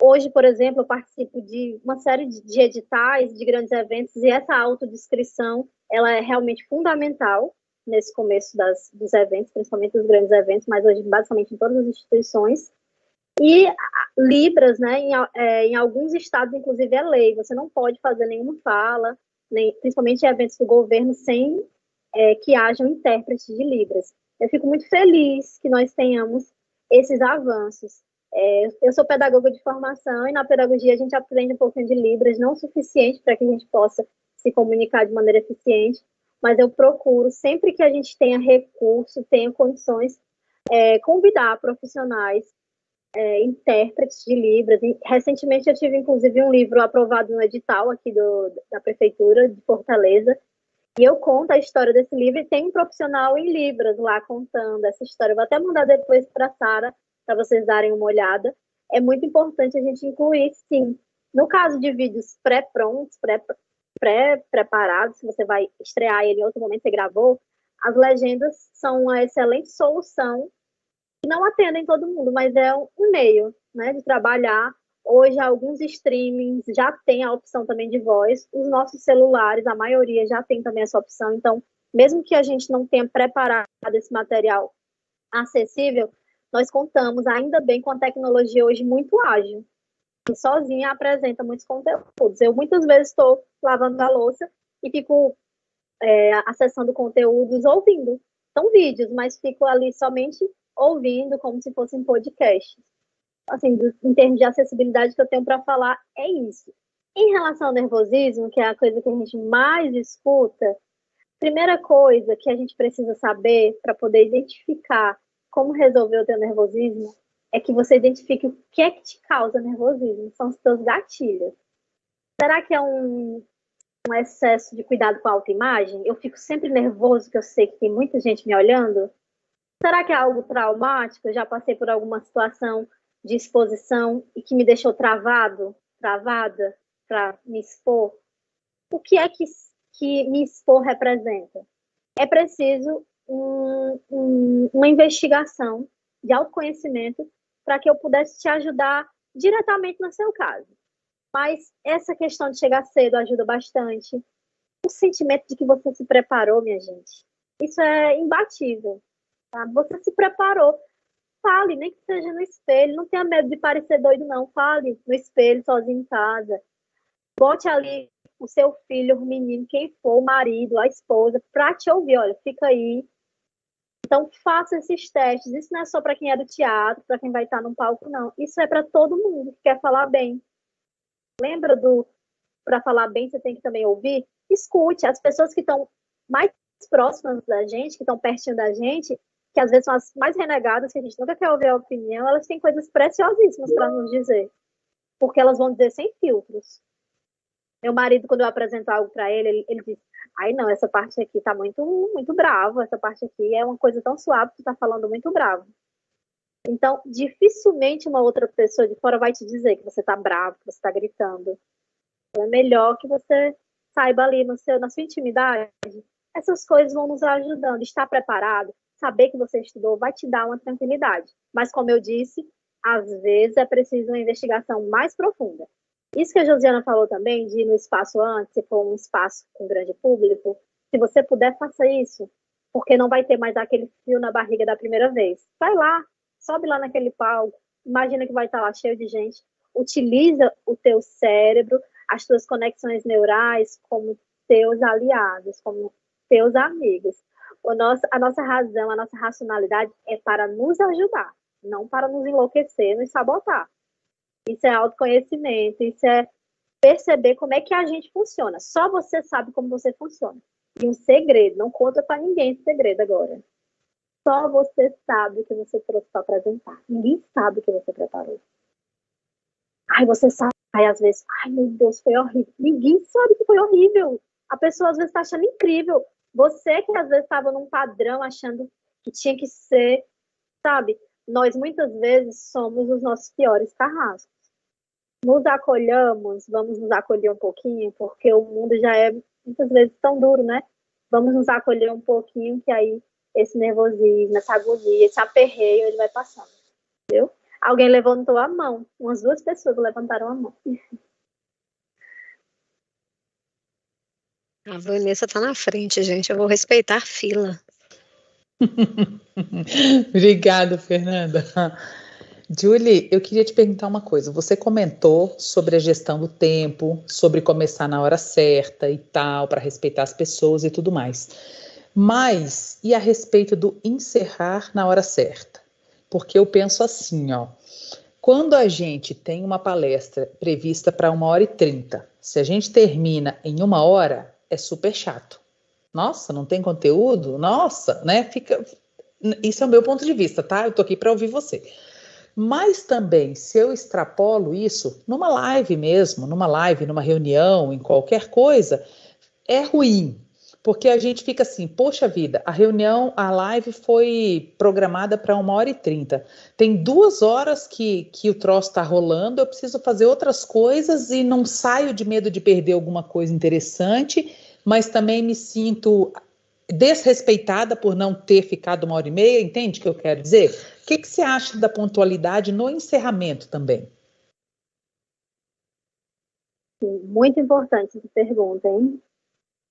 hoje, por exemplo, eu participo de uma série de editais, de grandes eventos, e essa autodescrição, ela é realmente fundamental nesse começo dos eventos, principalmente dos grandes eventos, mas hoje, basicamente, em todas as instituições. E Libras, né, em alguns estados, inclusive, é lei. Você não pode fazer nenhuma fala, principalmente em eventos do governo, sem que hajam intérpretes de Libras. Eu fico muito feliz que nós tenhamos esses avanços. Eu sou pedagoga de formação e na pedagogia a gente aprende um pouquinho de Libras, não o suficiente para que a gente possa se comunicar de maneira eficiente, mas eu procuro, sempre que a gente tenha recurso, tenha condições, convidar profissionais, intérpretes de Libras. E, recentemente eu tive, inclusive, um livro aprovado no edital aqui da Prefeitura de Fortaleza, e eu conto a história desse livro, e tem um profissional em Libras lá contando essa história. Eu vou até mandar depois para a Sara, para vocês darem uma olhada. É muito importante a gente incluir, sim. No caso de vídeos pré-prontos, pré-preparados, se você vai estrear ele em outro momento, você gravou, as legendas são uma excelente solução. Não atendem todo mundo, mas é um meio, né, de trabalhar. Hoje, alguns streamings já tem a opção também de voz. Os nossos celulares, a maioria já tem também essa opção. Então, mesmo que a gente não tenha preparado esse material acessível, nós contamos, ainda bem, com a tecnologia hoje muito ágil. E sozinha apresenta muitos conteúdos. Eu, muitas vezes, estou lavando a louça e fico acessando conteúdos, ouvindo. São vídeos, mas fico ali somente ouvindo, como se fosse um podcast. Assim, em termos de acessibilidade que eu tenho para falar, é isso. Em relação ao nervosismo, que é a coisa que a gente mais escuta, primeira coisa que a gente precisa saber para poder identificar como resolver o teu nervosismo é que você identifique o que é que te causa nervosismo, são os teus gatilhos. Será que é um excesso de cuidado com a autoimagem? Eu fico sempre nervoso, porque eu sei que tem muita gente me olhando. Será que é algo traumático? Eu já passei por alguma situação de exposição e que me deixou travada para me expor? O que é que me expor representa? É preciso uma investigação de autoconhecimento para que eu pudesse te ajudar diretamente no seu caso. Mas essa questão de chegar cedo ajuda bastante. O sentimento de que você se preparou, minha gente, isso é imbatível. Tá? Você se preparou. Fale, nem que seja no espelho. Não tenha medo de parecer doido, não. Fale no espelho, sozinho em casa. Bote ali o seu filho, o menino, quem for, o marido, a esposa, para te ouvir. Olha, fica aí. Então, faça esses testes. Isso não é só para quem é do teatro, para quem vai estar num palco, não. Isso é para todo mundo que quer falar bem. Lembra para falar bem, você tem que também ouvir? Escute. As pessoas que estão mais próximas da gente, que estão pertinho da gente, que às vezes são as mais renegadas, que a gente nunca quer ouvir a opinião, elas têm coisas preciosíssimas para nos dizer. Porque elas vão dizer sem filtros. Meu marido, quando eu apresento algo para ele, ele diz: ai, não, essa parte aqui tá muito, muito bravo, essa parte aqui é uma coisa tão suave que tu tá falando muito bravo. Então, dificilmente uma outra pessoa de fora vai te dizer que você tá bravo, que você tá gritando. Então, é melhor que você saiba ali na sua intimidade. Essas coisas vão nos ajudando. Estar preparado, saber que você estudou, vai te dar uma tranquilidade. Mas, como eu disse, às vezes é preciso uma investigação mais profunda. Isso que a Josiana falou também, de ir no espaço antes, se for um espaço com grande público, se você puder, faça isso, porque não vai ter mais aquele frio na barriga da primeira vez. Vai lá, sobe lá naquele palco, imagina que vai estar lá cheio de gente, utiliza o teu cérebro, as tuas conexões neurais como teus aliados, como teus amigos. A nossa razão, a nossa racionalidade é para nos ajudar, não para nos enlouquecer, nos sabotar. Isso é autoconhecimento, isso é perceber como é que a gente funciona. Só você sabe como você funciona. E um segredo, não conta para ninguém esse segredo agora. Só você sabe o que você trouxe para apresentar. Ninguém sabe o que você preparou. Ai, você sabe, às vezes, ai meu Deus, foi horrível. Ninguém sabe que foi horrível. A pessoa às vezes está achando incrível. Você que às vezes estava num padrão achando que tinha que ser, sabe? Nós muitas vezes somos os nossos piores carrascos. Nos acolhamos, vamos nos acolher um pouquinho, porque o mundo já é muitas vezes tão duro, né? Vamos nos acolher um pouquinho, que aí esse nervosismo, essa agonia, esse aperreio, ele vai passando, entendeu? Alguém levantou a mão, umas 2 pessoas levantaram a mão. A Vanessa tá na frente, gente, eu vou respeitar a fila. Obrigada, Fernanda. Julie, eu queria te perguntar uma coisa. Você comentou sobre a gestão do tempo, sobre começar na hora certa e tal, para respeitar as pessoas e tudo mais. Mas, e a respeito do encerrar na hora certa? Porque eu penso assim, ó. Quando a gente tem uma palestra prevista para 1h30, se a gente termina em 1 hora, é super chato. Nossa, não tem conteúdo? Nossa, né? Isso é o meu ponto de vista, tá? Eu tô aqui para ouvir você. Mas também, se eu extrapolo isso numa live mesmo, numa live, numa reunião, em qualquer coisa, é ruim, porque a gente fica assim, poxa vida, a reunião, a live foi programada para 1h30. Tem 2 horas que o troço está rolando, eu preciso fazer outras coisas e não saio de medo de perder alguma coisa interessante, mas também me sinto desrespeitada por não ter ficado 1h30, entende o que eu quero dizer? O que você acha da pontualidade no encerramento também? Sim, muito importante essa pergunta, hein?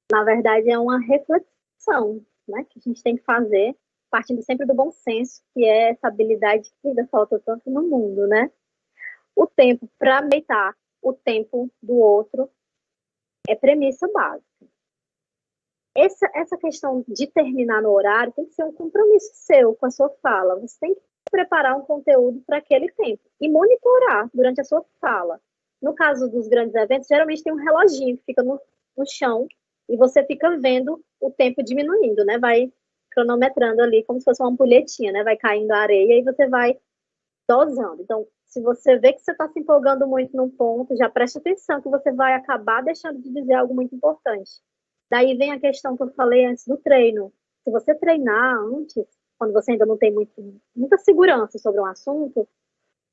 Na verdade, é uma reflexão, né, que a gente tem que fazer, partindo sempre do bom senso, que é essa habilidade que ainda falta tanto no mundo, né? O tempo para aproveitar o tempo do outro é premissa básica. Essa questão de terminar no horário tem que ser um compromisso seu com a sua fala. Você tem que preparar um conteúdo para aquele tempo e monitorar durante a sua fala. No caso dos grandes eventos, geralmente tem um reloginho que fica no chão e você fica vendo o tempo diminuindo, né? Vai cronometrando ali como se fosse uma ampulhetinha, né? Vai caindo a areia e você vai dosando. Então, se você vê que você está se empolgando muito num ponto, já preste atenção que você vai acabar deixando de dizer algo muito importante. Daí vem a questão que eu falei antes do treino. Se você treinar antes, quando você ainda não tem muita segurança sobre um assunto,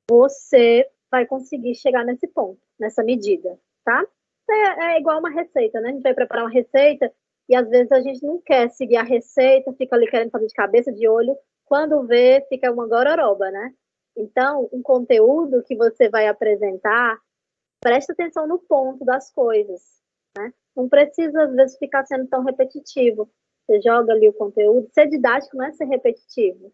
você vai conseguir chegar nesse ponto, nessa medida, tá? É igual uma receita, né? A gente vai preparar uma receita e às vezes a gente não quer seguir a receita, fica ali querendo fazer de cabeça, de olho, quando vê, fica uma gororoba, né? Então, um conteúdo que você vai apresentar, presta atenção no ponto das coisas, né? Não precisa, às vezes, ficar sendo tão repetitivo. Você joga ali o conteúdo. Ser didático não é ser repetitivo.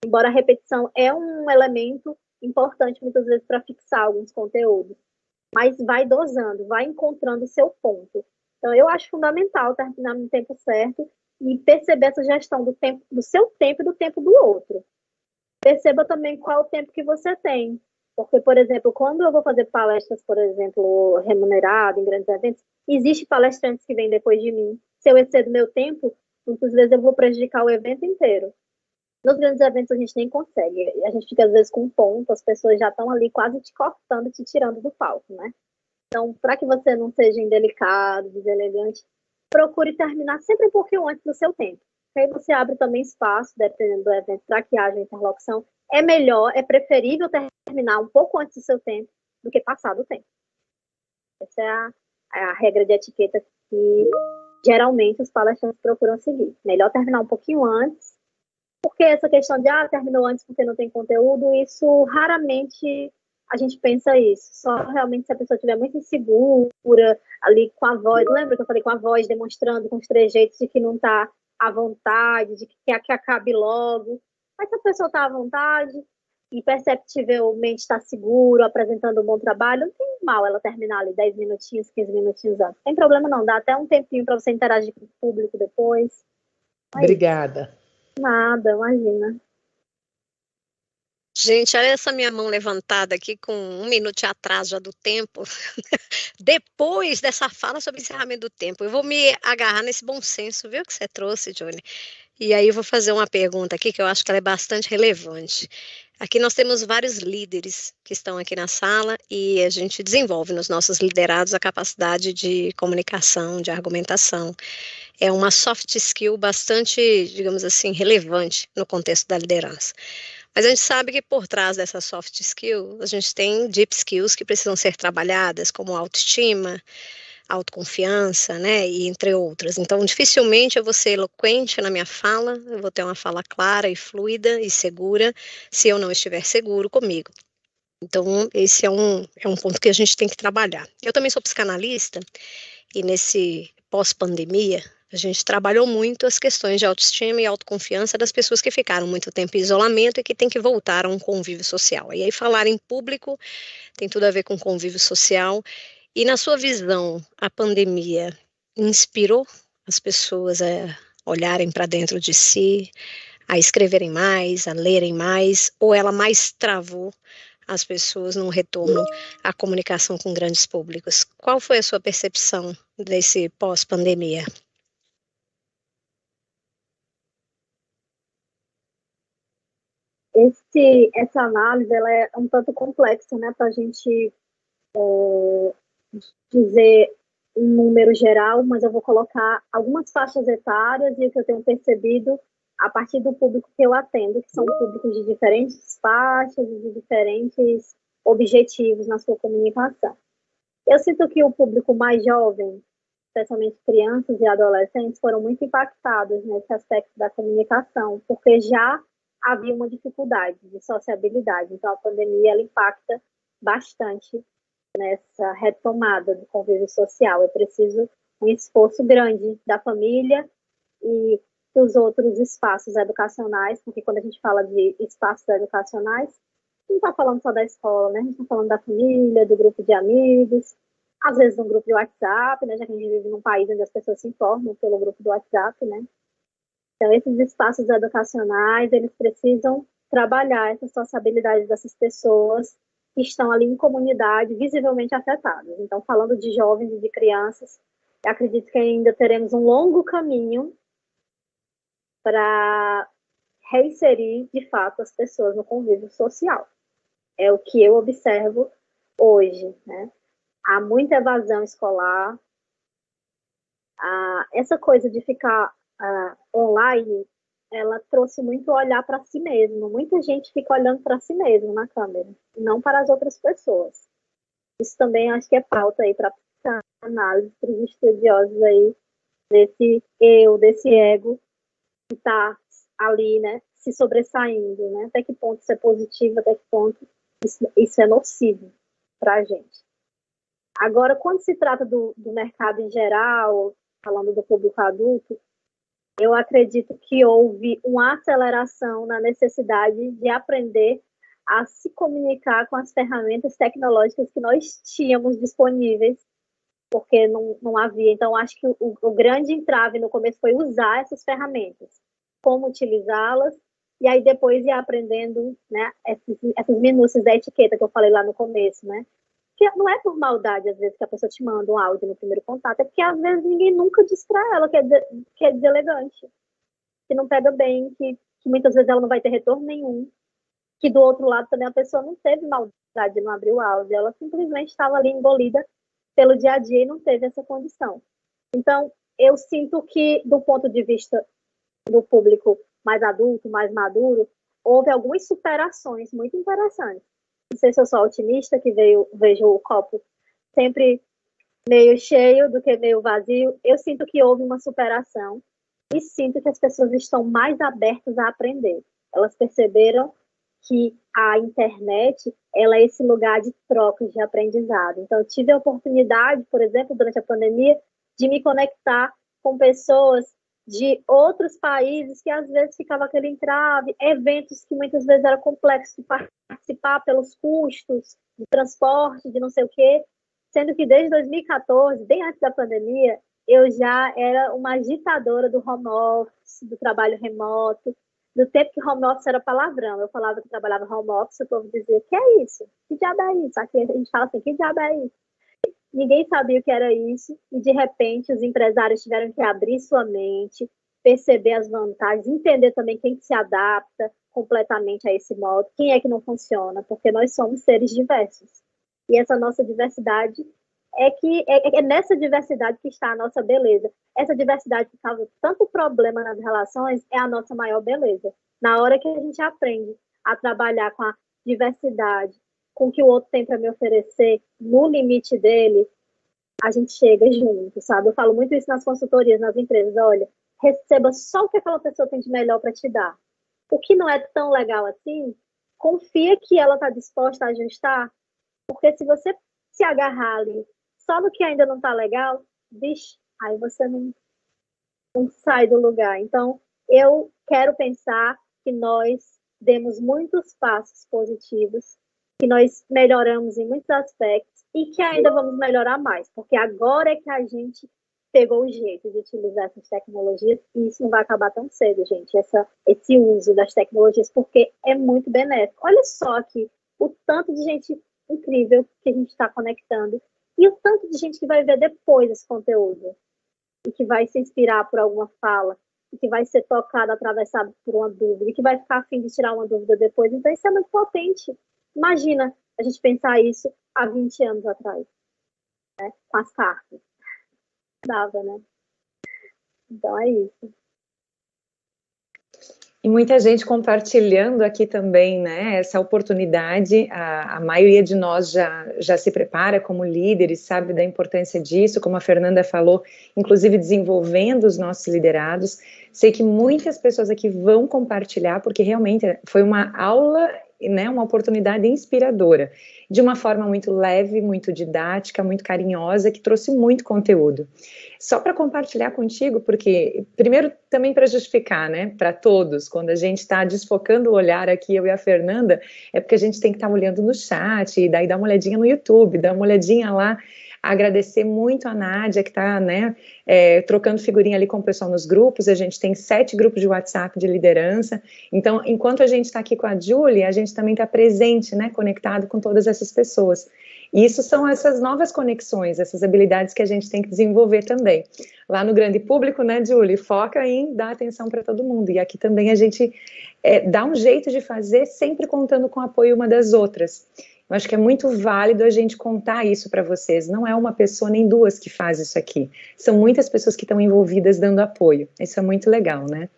Embora a repetição é um elemento importante, muitas vezes, para fixar alguns conteúdos. Mas vai dosando, vai encontrando o seu ponto. Então, eu acho fundamental terminar no tempo certo e perceber essa gestão do tempo, do seu tempo e do tempo do outro. Perceba também qual o tempo que você tem. Porque, por exemplo, quando eu vou fazer palestras, por exemplo, remunerado em grandes eventos, existe palestrantes que vêm depois de mim. Se eu excedo meu tempo, muitas vezes eu vou prejudicar o evento inteiro. Nos grandes eventos a gente nem consegue. A gente fica, às vezes, com um ponto, as pessoas já estão ali quase te cortando, te tirando do palco, né? Então, para que você não seja indelicado, deselegante, procure terminar sempre um pouquinho antes do seu tempo. Aí você abre também espaço, dependendo do evento, para que haja interlocução. É melhor, é preferível terminar um pouco antes do seu tempo do que passar do tempo. Essa é a regra de etiqueta que geralmente os palestrantes procuram seguir. Melhor terminar um pouquinho antes, porque essa questão de terminou antes porque não tem conteúdo, isso raramente a gente pensa isso. Só realmente se a pessoa estiver muito insegura, ali com a voz, lembra que eu falei com a voz demonstrando com os trejeitos de que não está à vontade, de que quer que acabe logo. Mas se a pessoa está à vontade e perceptivelmente está seguro, apresentando um bom trabalho, não tem mal ela terminar ali 10 minutinhos, 15 minutinhos antes. Não tem problema não, dá até um tempinho para você interagir com o público depois. Obrigada. Nada, imagina. Gente, olha essa minha mão levantada aqui com 1 minuto de atraso já do tempo. Depois dessa fala sobre encerramento do tempo, eu vou me agarrar nesse bom senso, viu, que você trouxe, Johnny? E aí eu vou fazer uma pergunta aqui que eu acho que ela é bastante relevante. Aqui nós temos vários líderes que estão aqui na sala e a gente desenvolve nos nossos liderados a capacidade de comunicação, de argumentação. É uma soft skill bastante, digamos assim, relevante no contexto da liderança. Mas a gente sabe que por trás dessa soft skill, a gente tem deep skills que precisam ser trabalhadas, como autoestima, autoconfiança, né, e entre outras. Então, dificilmente eu vou ser eloquente na minha fala, eu vou ter uma fala clara e fluida e segura, se eu não estiver seguro comigo. Então, esse é um ponto que a gente tem que trabalhar. Eu também sou psicanalista, e nesse pós-pandemia, a gente trabalhou muito as questões de autoestima e autoconfiança das pessoas que ficaram muito tempo em isolamento e que têm que voltar a um convívio social. E aí falar em público tem tudo a ver com convívio social. E na sua visão, a pandemia inspirou as pessoas a olharem para dentro de si, a escreverem mais, a lerem mais, ou ela mais travou as pessoas num retorno à comunicação com grandes públicos? Qual foi a sua percepção desse pós-pandemia? essa análise ela é um tanto complexa, né, para a gente dizer um número geral, mas eu vou colocar algumas faixas etárias e o que eu tenho percebido a partir do público que eu atendo, que são públicos de diferentes faixas e de diferentes objetivos na sua comunicação. Eu sinto que o público mais jovem, especialmente crianças e adolescentes, foram muito impactados nesse aspecto da comunicação, porque já havia uma dificuldade de sociabilidade. Então, a pandemia ela impacta bastante nessa retomada do convívio social. É preciso um esforço grande da família e dos outros espaços educacionais, porque quando a gente fala de espaços educacionais, não está falando só da escola, né? A gente está falando da família, do grupo de amigos, às vezes um grupo de WhatsApp, né? Já que a gente vive num país onde as pessoas se informam pelo grupo do WhatsApp, né? Então, esses espaços educacionais, eles precisam trabalhar essa sociabilidade dessas pessoas que estão ali em comunidade, visivelmente afetadas. Então, falando de jovens e de crianças, eu acredito que ainda teremos um longo caminho para reinserir, de fato, as pessoas no convívio social. É o que eu observo hoje, né? Há muita evasão escolar. Essa coisa de ficar online, ela trouxe muito olhar para si mesmo. Muita gente fica olhando para si mesmo na câmera, e não para as outras pessoas. Isso também acho que é pauta aí para análise para os estudiosos aí desse ego que está ali, né, se sobressaindo, né? Até que ponto isso é positivo, até que ponto isso é nocivo para a gente. Agora, quando se trata do mercado em geral, falando do público adulto, eu acredito que houve uma aceleração na necessidade de aprender a se comunicar com as ferramentas tecnológicas que nós tínhamos disponíveis, porque não havia. Então, acho que o grande entrave no começo foi usar essas ferramentas, como utilizá-las, e aí depois ir aprendendo, né, essas minúcias da etiqueta que eu falei lá no começo, né? Que não é por maldade, às vezes, que a pessoa te manda um áudio no primeiro contato, é porque, às vezes, ninguém nunca diz para ela que é deselegante, que não pega bem, que muitas vezes ela não vai ter retorno nenhum, que do outro lado também a pessoa não teve maldade de não abrir o áudio, ela simplesmente estava ali engolida pelo dia a dia e não teve essa condição. Então, eu sinto que, do ponto de vista do público mais adulto, mais maduro, houve algumas superações muito interessantes. Não sei se eu sou otimista, que vejo o copo sempre meio cheio do que meio vazio. Eu sinto que houve uma superação e sinto que as pessoas estão mais abertas a aprender. Elas perceberam que a internet ela é esse lugar de troca, de aprendizado. Então, eu tive a oportunidade, por exemplo, durante a pandemia, de me conectar com pessoas de outros países que às vezes ficava aquele entrave, eventos que muitas vezes era complexo de participar pelos custos de transporte, de não sei o quê, sendo que desde 2014, bem antes da pandemia, eu já era uma agitadora do home office, do trabalho remoto, do tempo que home office era palavrão. Eu falava que trabalhava home office, o povo dizia, que é isso? Que diabo é isso? Aqui a gente fala assim, que diabo é isso? Ninguém sabia o que era isso, e de repente os empresários tiveram que abrir sua mente, perceber as vantagens, entender também quem se adapta completamente a esse modo, quem é que não funciona, porque nós somos seres diversos. E essa nossa diversidade é nessa diversidade que está a nossa beleza. Essa diversidade que causa tanto problema nas relações é a nossa maior beleza. Na hora que a gente aprende a trabalhar com a diversidade, com o que o outro tem para me oferecer, no limite dele, a gente chega junto, sabe? Eu falo muito isso nas consultorias, nas empresas. Olha, receba só o que aquela pessoa tem de melhor para te dar. O que não é tão legal assim, confia que ela está disposta a ajustar, porque se você se agarrar ali só no que ainda não está legal, vixe, aí você não sai do lugar. Então, eu quero pensar que nós demos muitos passos positivos, que nós melhoramos em muitos aspectos e que ainda vamos melhorar mais, porque agora é que a gente pegou o jeito de utilizar essas tecnologias e isso não vai acabar tão cedo, gente, esse uso das tecnologias, porque é muito benéfico. Olha só aqui o tanto de gente incrível que a gente está conectando e o tanto de gente que vai ver depois esse conteúdo e que vai se inspirar por alguma fala e que vai ser tocado, atravessado por uma dúvida, e que vai ficar a fim de tirar uma dúvida depois. Então, isso é muito potente. Imagina a gente pensar isso há 20 anos atrás, né? Com as cartas. Dava, né? Então, é isso. E muita gente compartilhando aqui também, né, essa oportunidade. A maioria de nós já se prepara como líderes, sabe da importância disso, como a Fernanda falou, inclusive desenvolvendo os nossos liderados. Sei que muitas pessoas aqui vão compartilhar, porque realmente foi uma aula, né, uma oportunidade inspiradora, de uma forma muito leve, muito didática, muito carinhosa, que trouxe muito conteúdo. Só para compartilhar contigo, porque, primeiro, também para justificar, né, para todos, quando a gente está desfocando o olhar aqui, eu e a Fernanda, é porque a gente tem que estar olhando no chat, e daí dá uma olhadinha no YouTube, dá uma olhadinha lá, agradecer muito a Nádia, que está, né, trocando figurinha ali com o pessoal nos grupos. A gente tem 7 grupos de WhatsApp de liderança, então, enquanto a gente está aqui com a Julie, a gente também está presente, né, conectado com todas essas pessoas. E isso são essas novas conexões, essas habilidades que a gente tem que desenvolver também. Lá no grande público, né, Julie, foca em dar atenção para todo mundo. E aqui também a gente dá um jeito de fazer, sempre contando com o apoio uma das outras. Eu acho que é muito válido a gente contar isso para vocês. Não é uma pessoa nem duas que faz isso aqui. São muitas pessoas que estão envolvidas dando apoio. Isso é muito legal, né?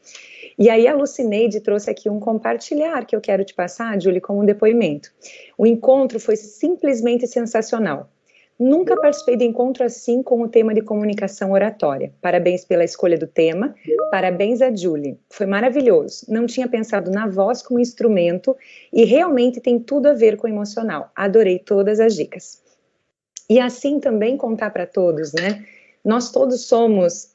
E aí a Lucineide trouxe aqui um compartilhar que eu quero te passar, Julie, como um depoimento. O encontro foi simplesmente sensacional. Nunca participei de encontro assim com o tema de comunicação oratória. Parabéns pela escolha do tema, parabéns a Julie. Foi maravilhoso. Não tinha pensado na voz como instrumento e realmente tem tudo a ver com o emocional. Adorei todas as dicas. E assim também contar para todos, né? Nós todos somos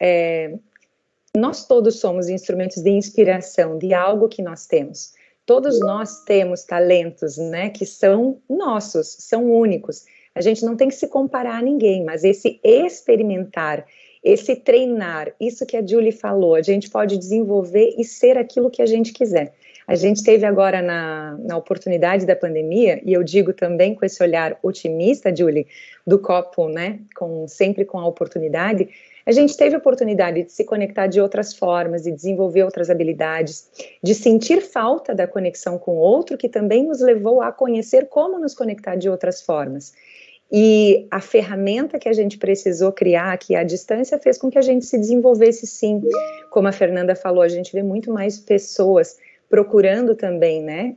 instrumentos de inspiração, de algo que nós temos. Todos nós temos talentos, né, que são nossos, são únicos. A gente não tem que se comparar a ninguém, mas esse experimentar, esse treinar, isso que a Julie falou, a gente pode desenvolver e ser aquilo que a gente quiser. A gente teve agora na oportunidade da pandemia, e eu digo também com esse olhar otimista, Julie, do copo, né, sempre com a oportunidade. A gente teve a oportunidade de se conectar de outras formas, de desenvolver outras habilidades, de sentir falta da conexão com o outro, que também nos levou a conhecer como nos conectar de outras formas. E a ferramenta que a gente precisou criar aqui à distância fez com que a gente se desenvolvesse sim. Como a Fernanda falou, a gente vê muito mais pessoas procurando também, né,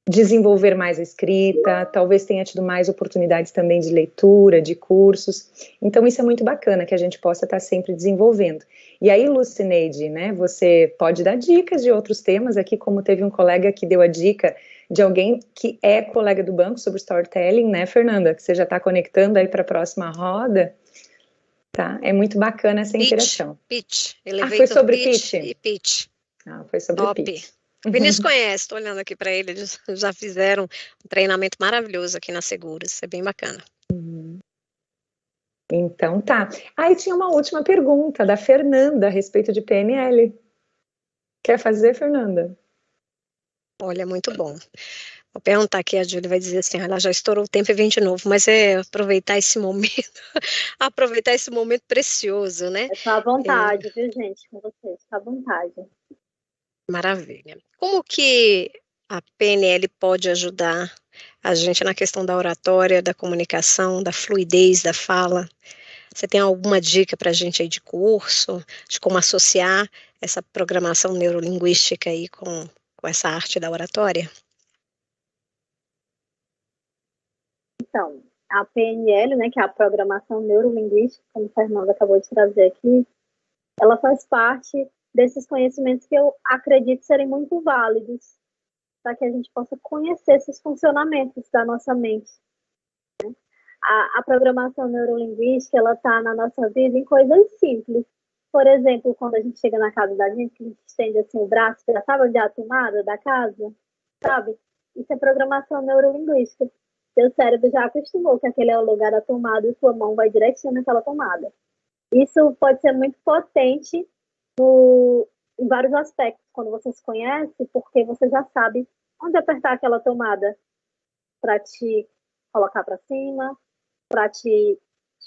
desenvolver mais a escrita, talvez tenha tido mais oportunidades também de leitura, de cursos. Então isso é muito bacana, que a gente possa estar sempre desenvolvendo. E aí, Lucineide, né, você pode dar dicas de outros temas aqui, como teve um colega que deu a dica de alguém que é colega do banco sobre storytelling, né, Fernanda, que você já está conectando aí para a próxima roda. Tá, é muito bacana essa interação. Pitch. Foi sobre pitch? E pitch. Foi sobre Top. pitch. O Vinícius conhece, estou olhando aqui para ele, eles já fizeram um treinamento maravilhoso aqui na Seguros, é bem bacana. Então tá. E tinha uma última pergunta da Fernanda a respeito de PNL. Quer fazer, Fernanda? Olha, muito bom. Vou perguntar aqui, a Júlia vai dizer assim, ela já estourou o tempo e vem de novo, mas é aproveitar esse momento, aproveitar esse momento precioso, né? Estou à vontade, viu, gente, com vocês, estou à vontade. Maravilha. Como que a PNL pode ajudar a gente na questão da oratória, da comunicação, da fluidez da fala? Você tem alguma dica para a gente aí de curso, de como associar essa programação neurolinguística aí com essa arte da oratória? Então, a PNL, né, que é a programação neurolinguística, como o Fernando acabou de trazer aqui, ela faz parte desses conhecimentos que eu acredito serem muito válidos para que a gente possa conhecer esses funcionamentos da nossa mente. Né? A programação neurolinguística, ela está na nossa vida em coisas simples. Por exemplo, quando a gente chega na casa da gente, que a gente estende assim o braço, já sabe onde é a tomada da casa? Sabe? Isso é programação neurolinguística. Seu cérebro já acostumou que aquele é o lugar da tomada e sua mão vai direitinho naquela tomada. Isso pode ser muito potente em vários aspectos, quando você se conhece, porque você já sabe onde apertar aquela tomada para te colocar para cima, para te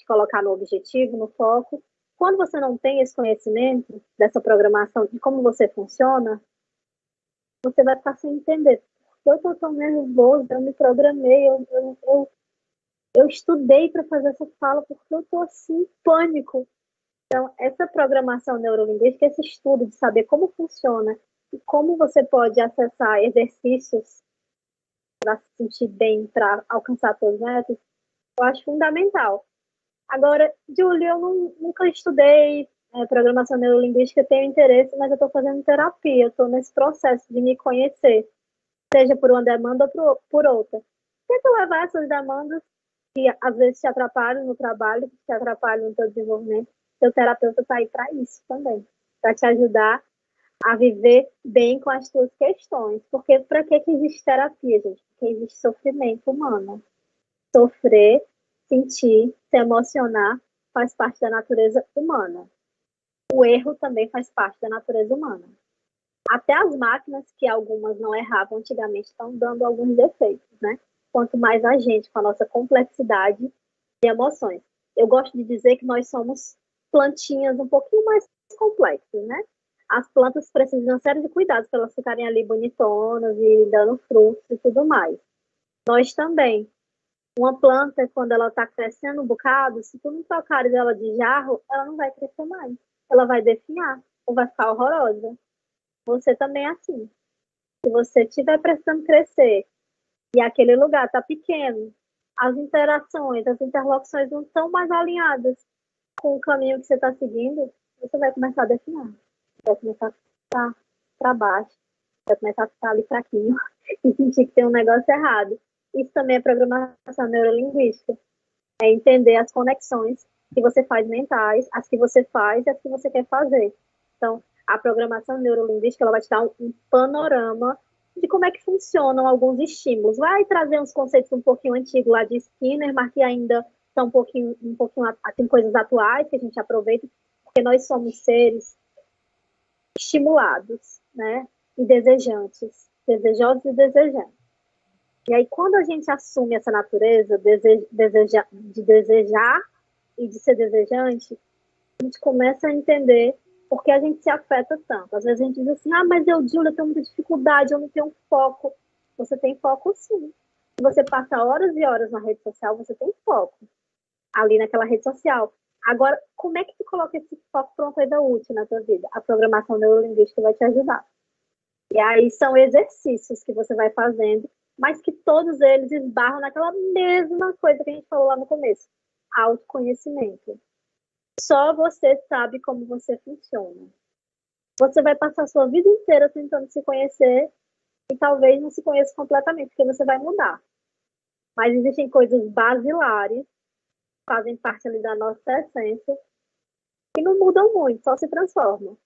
colocar no objetivo, no foco. quando você não tem esse conhecimento dessa programação, de como você funciona, você vai ficar sem entender. Eu tô tão nervoso, eu me programei, eu estudei para fazer essa fala porque eu tô assim, em pânico. Então, essa programação neurolinguística, esse estudo de saber como funciona e como você pode acessar exercícios para se sentir bem, para alcançar seus metas, eu acho fundamental. Agora, Júlia, eu nunca estudei programação neurolinguística, tenho interesse, mas eu estou fazendo terapia, eu estou nesse processo de me conhecer, seja por uma demanda ou por outra. Tenta levar essas demandas que às vezes te atrapalham no trabalho, que te atrapalham no teu desenvolvimento. Seu terapeuta está aí para isso também, para te ajudar a viver bem com as tuas questões. Porque para que existe terapia, gente? Porque existe sofrimento humano. Sofrer, sentir, se emocionar faz parte da natureza humana. O erro também faz parte da natureza humana. Até as máquinas, que algumas não erravam antigamente, estão dando alguns defeitos, né? Quanto mais a gente, com a nossa complexidade de emoções. Eu gosto de dizer que nós somos plantinhas um pouquinho mais complexas, né? As plantas precisam de uma série de cuidados para elas ficarem ali bonitonas e dando frutos e tudo mais. Nós também. Uma planta, quando ela está crescendo um bocado, se tu não trocares ela de jarro, ela não vai crescer mais. Ela vai definhar ou vai ficar horrorosa. Você também é assim. Se você estiver precisando crescer e aquele lugar está pequeno, as interações, as interlocuções não estão mais alinhadas com o caminho que você está seguindo, você vai começar a definhar. Vai começar a ficar para baixo, vai começar a ficar ali fraquinho e sentir que tem um negócio errado. Isso também é programação neurolinguística. É entender as conexões que você faz mentais, as que você faz e as que você quer fazer. Então, a programação neurolinguística ela vai te dar um panorama de como é que funcionam alguns estímulos. Vai trazer uns conceitos um pouquinho antigos lá de Skinner, mas que ainda são um pouquinho tem coisas atuais que a gente aproveita, porque nós somos seres estimulados, né? E desejantes, desejosos e desejantes. E aí, quando a gente assume essa natureza de desejar e de ser desejante, a gente começa a entender por que a gente se afeta tanto. Às vezes a gente diz assim, mas Júlia, tenho muita dificuldade, eu não tenho foco. Você tem foco sim. Se você passa horas e horas na rede social, você tem foco ali naquela rede social. Agora, como é que tu coloca esse foco para uma coisa útil na tua vida? A programação neurolinguística vai te ajudar. E aí são exercícios que você vai fazendo, mas que todos eles esbarram naquela mesma coisa que a gente falou lá no começo. Autoconhecimento. Só você sabe como você funciona. Você vai passar a sua vida inteira tentando se conhecer e talvez não se conheça completamente, porque você vai mudar. Mas existem coisas basilares, fazem parte ali da nossa essência, que não mudam muito, só se transformam.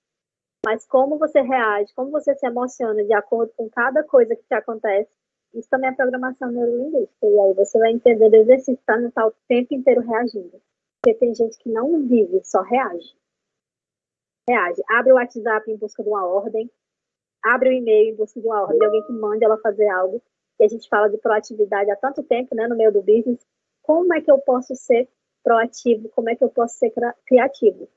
Mas como você reage, como você se emociona de acordo com cada coisa que te acontece, isso também é programação neurolinguística. E aí você vai entender o exercício para não estar o tempo inteiro reagindo. Porque tem gente que não vive, só reage. Reage. Abre o WhatsApp em busca de uma ordem, abre o e-mail em busca de uma ordem, de alguém que mande ela fazer algo. E a gente fala de proatividade há tanto tempo, né, no meio do business. Como é que eu posso ser proativo? Como é que eu posso ser criativo?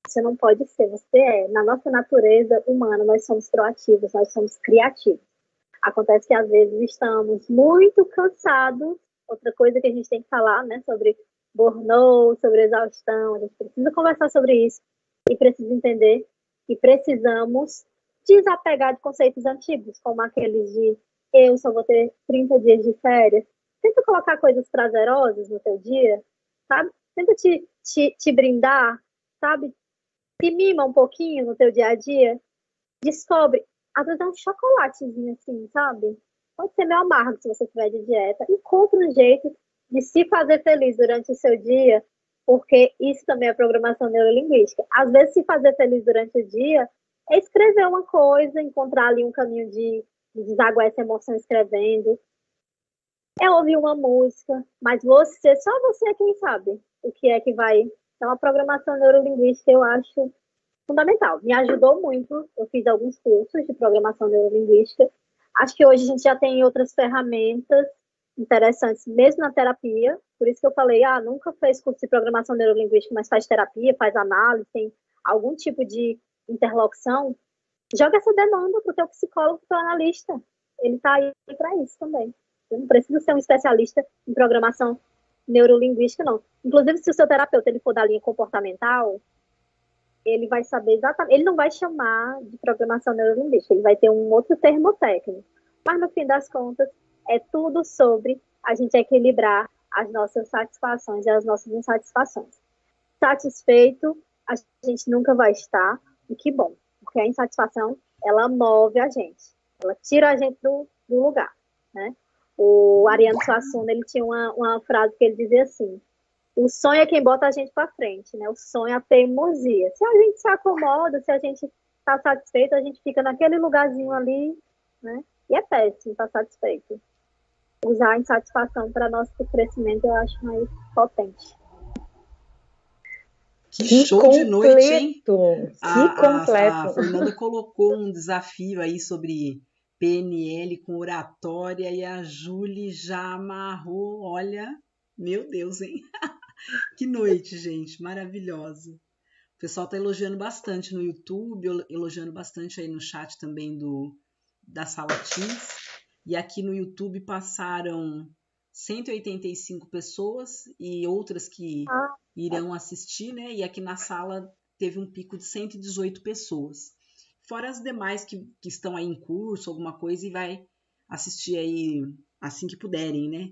Você não pode ser, você é. Na nossa natureza humana, nós somos proativos, nós somos criativos. Acontece que às vezes estamos muito cansados. Outra coisa que a gente tem que falar, né, sobre burnout, sobre exaustão, a gente precisa conversar sobre isso e precisa entender que precisamos desapegar de conceitos antigos, como aqueles de eu só vou ter 30 dias de férias. Tenta colocar coisas prazerosas no teu dia, sabe? Tenta te brindar, sabe? Te mima um pouquinho no teu dia a dia. Descobre, às vezes é um chocolatezinho assim, sabe? Pode ser meio amargo se você estiver de dieta. Encontra um jeito de se fazer feliz durante o seu dia, porque isso também é programação neurolinguística. Às vezes, se fazer feliz durante o dia é escrever uma coisa, encontrar ali um caminho de desaguar essa emoção escrevendo, é ouvir uma música, mas só você é quem sabe o que é que vai. Então, a programação neurolinguística eu acho fundamental. Me ajudou muito, eu fiz alguns cursos de programação neurolinguística. Acho que hoje a gente já tem outras ferramentas interessantes, mesmo na terapia, por isso que eu falei, nunca fez curso de programação neurolinguística, mas faz terapia, faz análise, tem algum tipo de interlocução, joga essa demanda para o teu psicólogo, para o analista. Ele está aí para isso também. Você não precisa ser um especialista em programação neurolinguística, não. Inclusive, se o seu terapeuta ele for da linha comportamental, ele vai saber exatamente, ele não vai chamar de programação neurolinguística, ele vai ter um outro termo técnico. Mas, no fim das contas, é tudo sobre a gente equilibrar as nossas satisfações e as nossas insatisfações. Satisfeito, a gente nunca vai estar, e que bom, porque a insatisfação, ela move a gente, ela tira a gente do lugar, né? O Ariano Suassuna, ele tinha uma frase que ele dizia assim, o sonho é quem bota a gente para frente, né? O sonho é a teimosia. Se a gente se acomoda, se a gente está satisfeito, a gente fica naquele lugarzinho ali, né? E é péssimo estar satisfeito. Usar a insatisfação para nosso crescimento, eu acho mais potente. Que show de noite, hein? Que completo! A Fernanda colocou um desafio aí sobre PNL com oratória e a Júlia já amarrou, olha, meu Deus, hein? Que noite, gente, maravilhosa. O pessoal tá elogiando bastante no YouTube, elogiando bastante aí no chat também da Sala Teams. E aqui no YouTube passaram 185 pessoas e outras que irão assistir, né? E aqui na sala teve um pico de 118 pessoas. Fora as demais que estão aí em curso, alguma coisa, e vai assistir aí assim que puderem, né?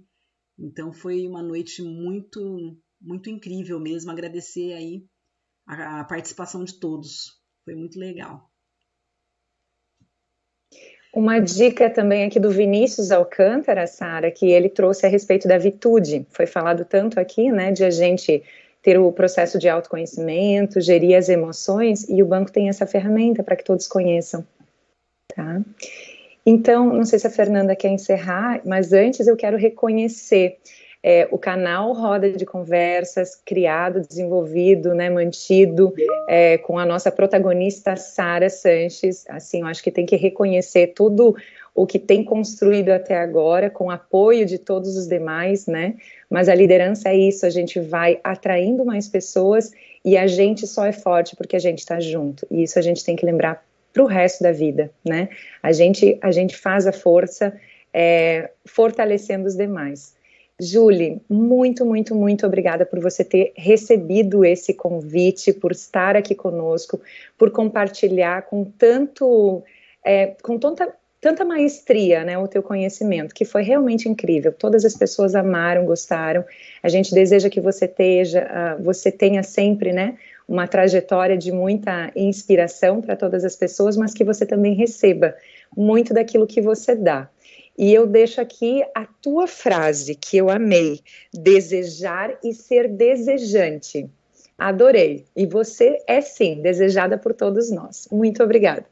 Então foi uma noite muito, muito incrível mesmo. Agradecer aí a participação de todos. Foi muito legal. Uma dica também aqui do Vinícius Alcântara, Sara, que ele trouxe a respeito da virtude. Foi falado tanto aqui, né, de a gente ter o processo de autoconhecimento, gerir as emoções, e o banco tem essa ferramenta para que todos conheçam, tá? Então, não sei se a Fernanda quer encerrar, mas antes eu quero reconhecer o canal Roda de Conversas, criado, desenvolvido, né, mantido, com a nossa protagonista Sara Sanches. Assim, eu acho que tem que reconhecer tudo o que tem construído até agora, com apoio de todos os demais, né, mas a liderança é isso, a gente vai atraindo mais pessoas e a gente só é forte porque a gente está junto, e isso a gente tem que lembrar para o resto da vida, né, a gente faz a força fortalecendo os demais. Julie, muito, muito, muito obrigada por você ter recebido esse convite, por estar aqui conosco, por compartilhar com tanta maestria, né, o teu conhecimento, que foi realmente incrível. Todas as pessoas amaram, gostaram. A gente deseja que você tenha sempre, né, uma trajetória de muita inspiração para todas as pessoas, mas que você também receba muito daquilo que você dá. E eu deixo aqui a tua frase, que eu amei, desejar e ser desejante. Adorei. E você é, sim, desejada por todos nós. Muito obrigada.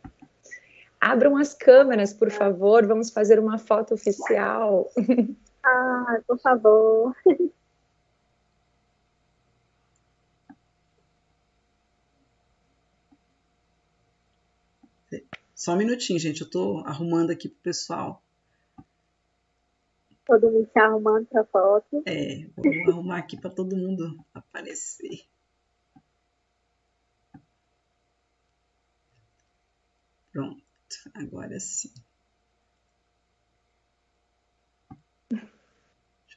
Abram as câmeras, por favor, vamos fazer uma foto oficial. Por favor. Só um minutinho, gente, eu tô arrumando aqui pro pessoal. Todo mundo se arrumando para foto. Vou arrumar aqui para todo mundo aparecer. Pronto, agora sim. Deixa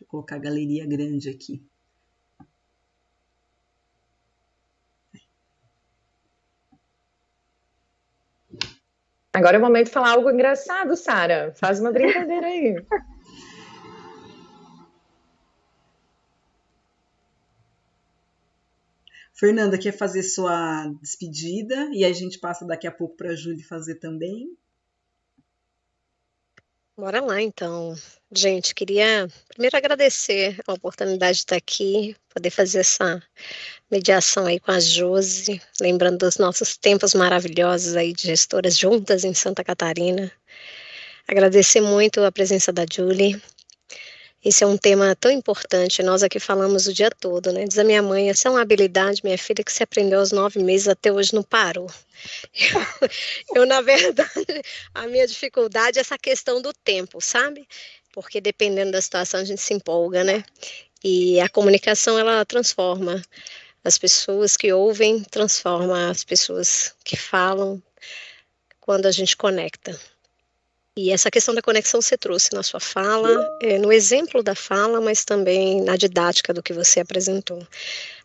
eu colocar a galeria grande aqui. Agora é o momento de falar algo engraçado, Sara. Faz uma brincadeira aí. Fernanda, quer fazer sua despedida? E a gente passa daqui a pouco para a Júlia fazer também. Bora lá, então. Gente, queria primeiro agradecer a oportunidade de estar aqui, poder fazer essa mediação aí com a Josi, lembrando dos nossos tempos maravilhosos aí de gestoras juntas em Santa Catarina. Agradecer muito a presença da Julie. Esse é um tema tão importante, nós aqui falamos o dia todo, né? Diz a minha mãe, essa é uma habilidade, minha filha, que se aprendeu aos 9 meses, até hoje não parou. Eu, na verdade, a minha dificuldade é essa questão do tempo, sabe? Porque dependendo da situação a gente se empolga, né? E a comunicação, ela transforma as pessoas que ouvem, transforma as pessoas que falam quando a gente conecta. E essa questão da conexão você trouxe na sua fala, no exemplo da fala, mas também na didática do que você apresentou.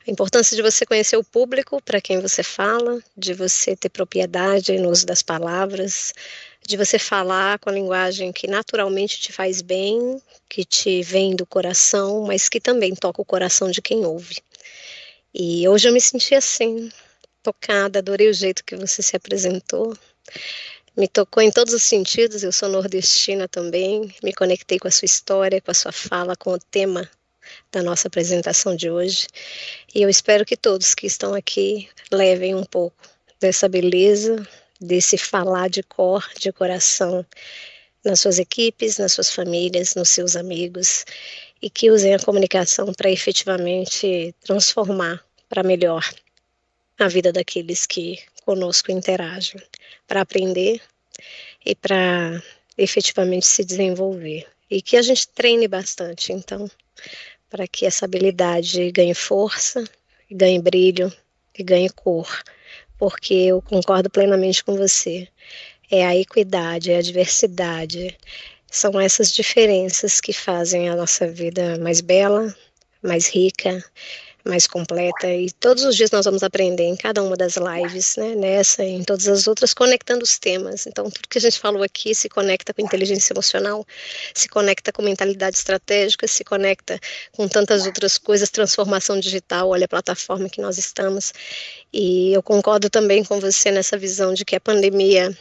A importância de você conhecer o público para quem você fala, de você ter propriedade no uso das palavras, de você falar com a linguagem que naturalmente te faz bem, que te vem do coração, mas que também toca o coração de quem ouve. E hoje eu me senti assim, tocada, adorei o jeito que você se apresentou. Me tocou em todos os sentidos, eu sou nordestina também, me conectei com a sua história, com a sua fala, com o tema da nossa apresentação de hoje. E eu espero que todos que estão aqui levem um pouco dessa beleza, desse falar de cor, de coração, nas suas equipes, nas suas famílias, nos seus amigos, e que usem a comunicação para efetivamente transformar para melhor a vida daqueles que conosco interagem, para aprender e para efetivamente se desenvolver. E que a gente treine bastante, então, para que essa habilidade ganhe força, ganhe brilho e ganhe cor, porque eu concordo plenamente com você. É a equidade, é a diversidade, são essas diferenças que fazem a nossa vida mais bela, mais rica, mais completa, e todos os dias nós vamos aprender em cada uma das lives, né, nessa e em todas as outras, conectando os temas. Então, tudo que a gente falou aqui se conecta com inteligência emocional, se conecta com mentalidade estratégica, se conecta com tantas outras coisas, transformação digital, olha a plataforma que nós estamos. E eu concordo também com você nessa visão de que a pandemia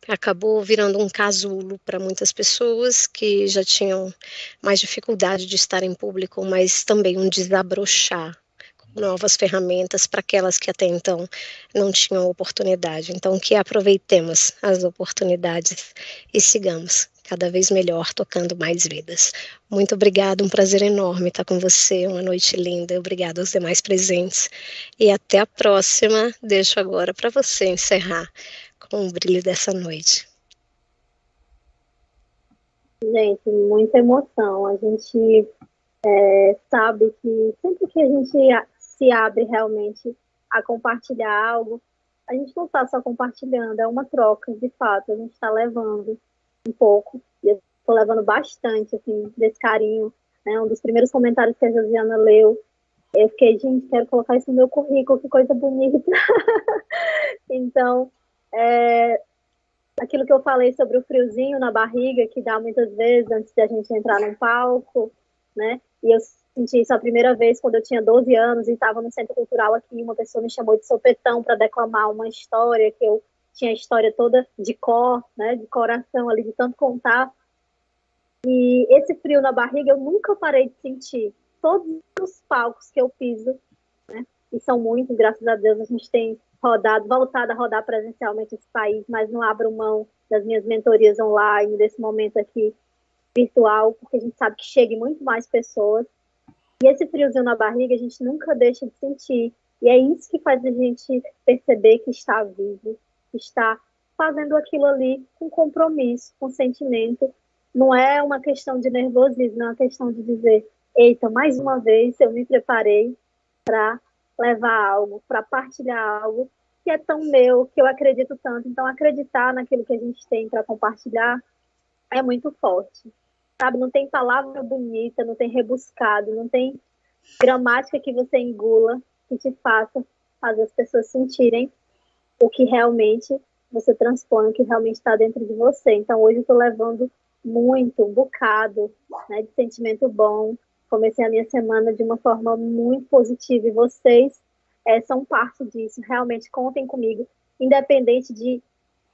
acabou virando um casulo para muitas pessoas que já tinham mais dificuldade de estar em público, mas também um desabrochar com novas ferramentas para aquelas que até então não tinham oportunidade. Então, que aproveitemos as oportunidades e sigamos cada vez melhor, tocando mais vidas. Muito obrigada, um prazer enorme estar com você, uma noite linda. Obrigada aos demais presentes e até a próxima. Deixo agora para você encerrar com o brilho dessa noite. Gente, muita emoção. A gente sabe que sempre que a gente se abre realmente a compartilhar algo, a gente não está só compartilhando, é uma troca, de fato. A gente está levando um pouco, e eu estou levando bastante, assim, desse carinho, né? Um dos primeiros comentários que a Josiana leu, eu fiquei, gente, quero colocar isso no meu currículo, que coisa bonita. Então, aquilo que eu falei sobre o friozinho na barriga, que dá muitas vezes antes de a gente entrar num palco, né? E eu senti isso a primeira vez quando eu tinha 12 anos e estava no Centro Cultural aqui, uma pessoa me chamou de sopetão para declamar uma história, que eu tinha a história toda de cor, né? De coração ali, de tanto contar. E esse frio na barriga eu nunca parei de sentir. Todos os palcos que eu piso, né? E são muitos, graças a Deus, a gente tem voltado a rodar presencialmente esse país, mas não abro mão das minhas mentorias online, desse momento aqui virtual, porque a gente sabe que chega em muito mais pessoas. E esse friozinho na barriga a gente nunca deixa de sentir. E é isso que faz a gente perceber que está vivo, que está fazendo aquilo ali com compromisso, com sentimento. Não é uma questão de nervosismo, não é uma questão de dizer, eita, mais uma vez eu me preparei para levar algo, para partilhar algo que é tão meu, que eu acredito tanto. Então, acreditar naquilo que a gente tem para compartilhar é muito forte, sabe? Não tem palavra bonita, não tem rebuscado, não tem gramática que você engula, que te faça fazer as pessoas sentirem o que realmente você transpõe, o que realmente está dentro de você. Então, hoje eu estou levando muito, um bocado, né, de sentimento bom. Comecei a minha semana de uma forma muito positiva e vocês são parte disso. Realmente contem comigo, independente de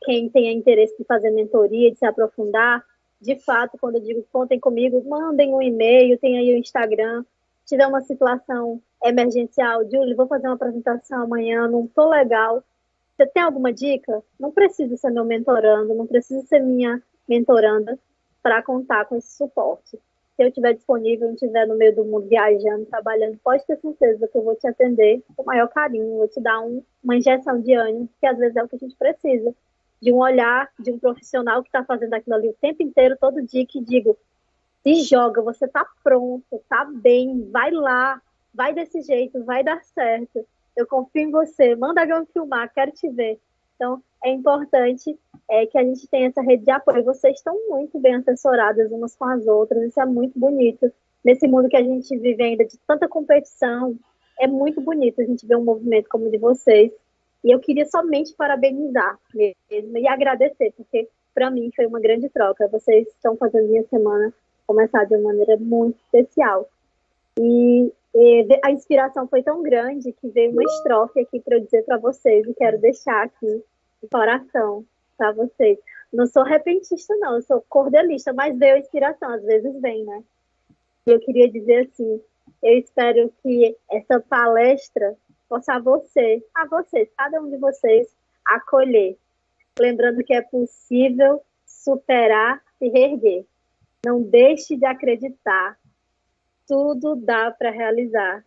quem tenha interesse de fazer mentoria, de se aprofundar. De fato, quando eu digo contem comigo, mandem um e-mail, tem aí o Instagram. Se tiver uma situação emergencial, Júlio, vou fazer uma apresentação amanhã, não estou legal. Você tem alguma dica? Não precisa ser meu mentorando, não precisa ser minha mentoranda para contar com esse suporte. Se eu estiver disponível, não estiver no meio do mundo viajando, trabalhando, pode ter certeza que eu vou te atender com o maior carinho, vou te dar uma injeção de ânimo, que às vezes é o que a gente precisa, de um olhar de um profissional que está fazendo aquilo ali o tempo inteiro, todo dia, que digo, Se joga, você tá pronto, tá bem, vai lá, vai desse jeito, vai dar certo. Eu confio em você, manda alguém filmar, quero te ver. Então, é importante que a gente tenha essa rede de apoio. Vocês estão muito bem assessoradas umas com as outras, isso é muito bonito. Nesse mundo que a gente vive ainda de tanta competição, é muito bonito a gente ver um movimento como o de vocês. E eu queria somente parabenizar mesmo e agradecer, porque para mim foi uma grande troca. Vocês estão fazendo minha semana começar de uma maneira muito especial. E a inspiração foi tão grande que veio uma estrofe aqui para eu dizer para vocês e quero deixar aqui de coração para vocês. Não sou repentista, não, eu sou cordelista, mas veio a inspiração, às vezes vem, né? E eu queria dizer assim, eu espero que essa palestra possa a vocês, cada um de vocês, acolher. Lembrando que é possível superar e reerguer. Não deixe de acreditar. Tudo dá para realizar.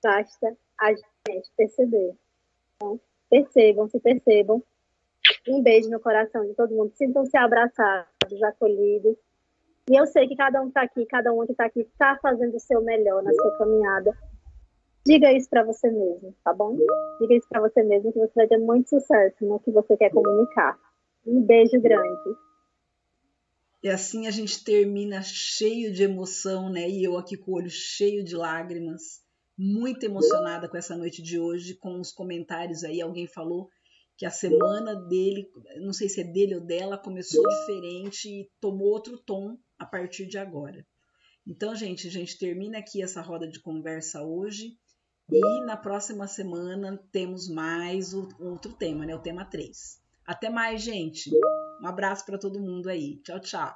Basta a gente perceber. Então, se percebam. Um beijo no coração de todo mundo. Sintam-se abraçados, acolhidos. E eu sei que cada um está aqui, cada um que está aqui está fazendo o seu melhor na sua caminhada. Diga isso para você mesmo, tá bom? Diga isso para você mesmo que você vai ter muito sucesso no que você quer comunicar. Um beijo grande. E assim a gente termina cheio de emoção, né? E eu aqui com o olho cheio de lágrimas, muito emocionada com essa noite de hoje, com os comentários aí. Alguém falou que a semana dele, não sei se é dele ou dela, começou diferente e tomou outro tom a partir de agora. Então, gente, a gente termina aqui essa roda de conversa hoje e na próxima semana temos mais outro tema, né? O tema 3. Até mais, gente. Um abraço para todo mundo aí. Tchau, tchau.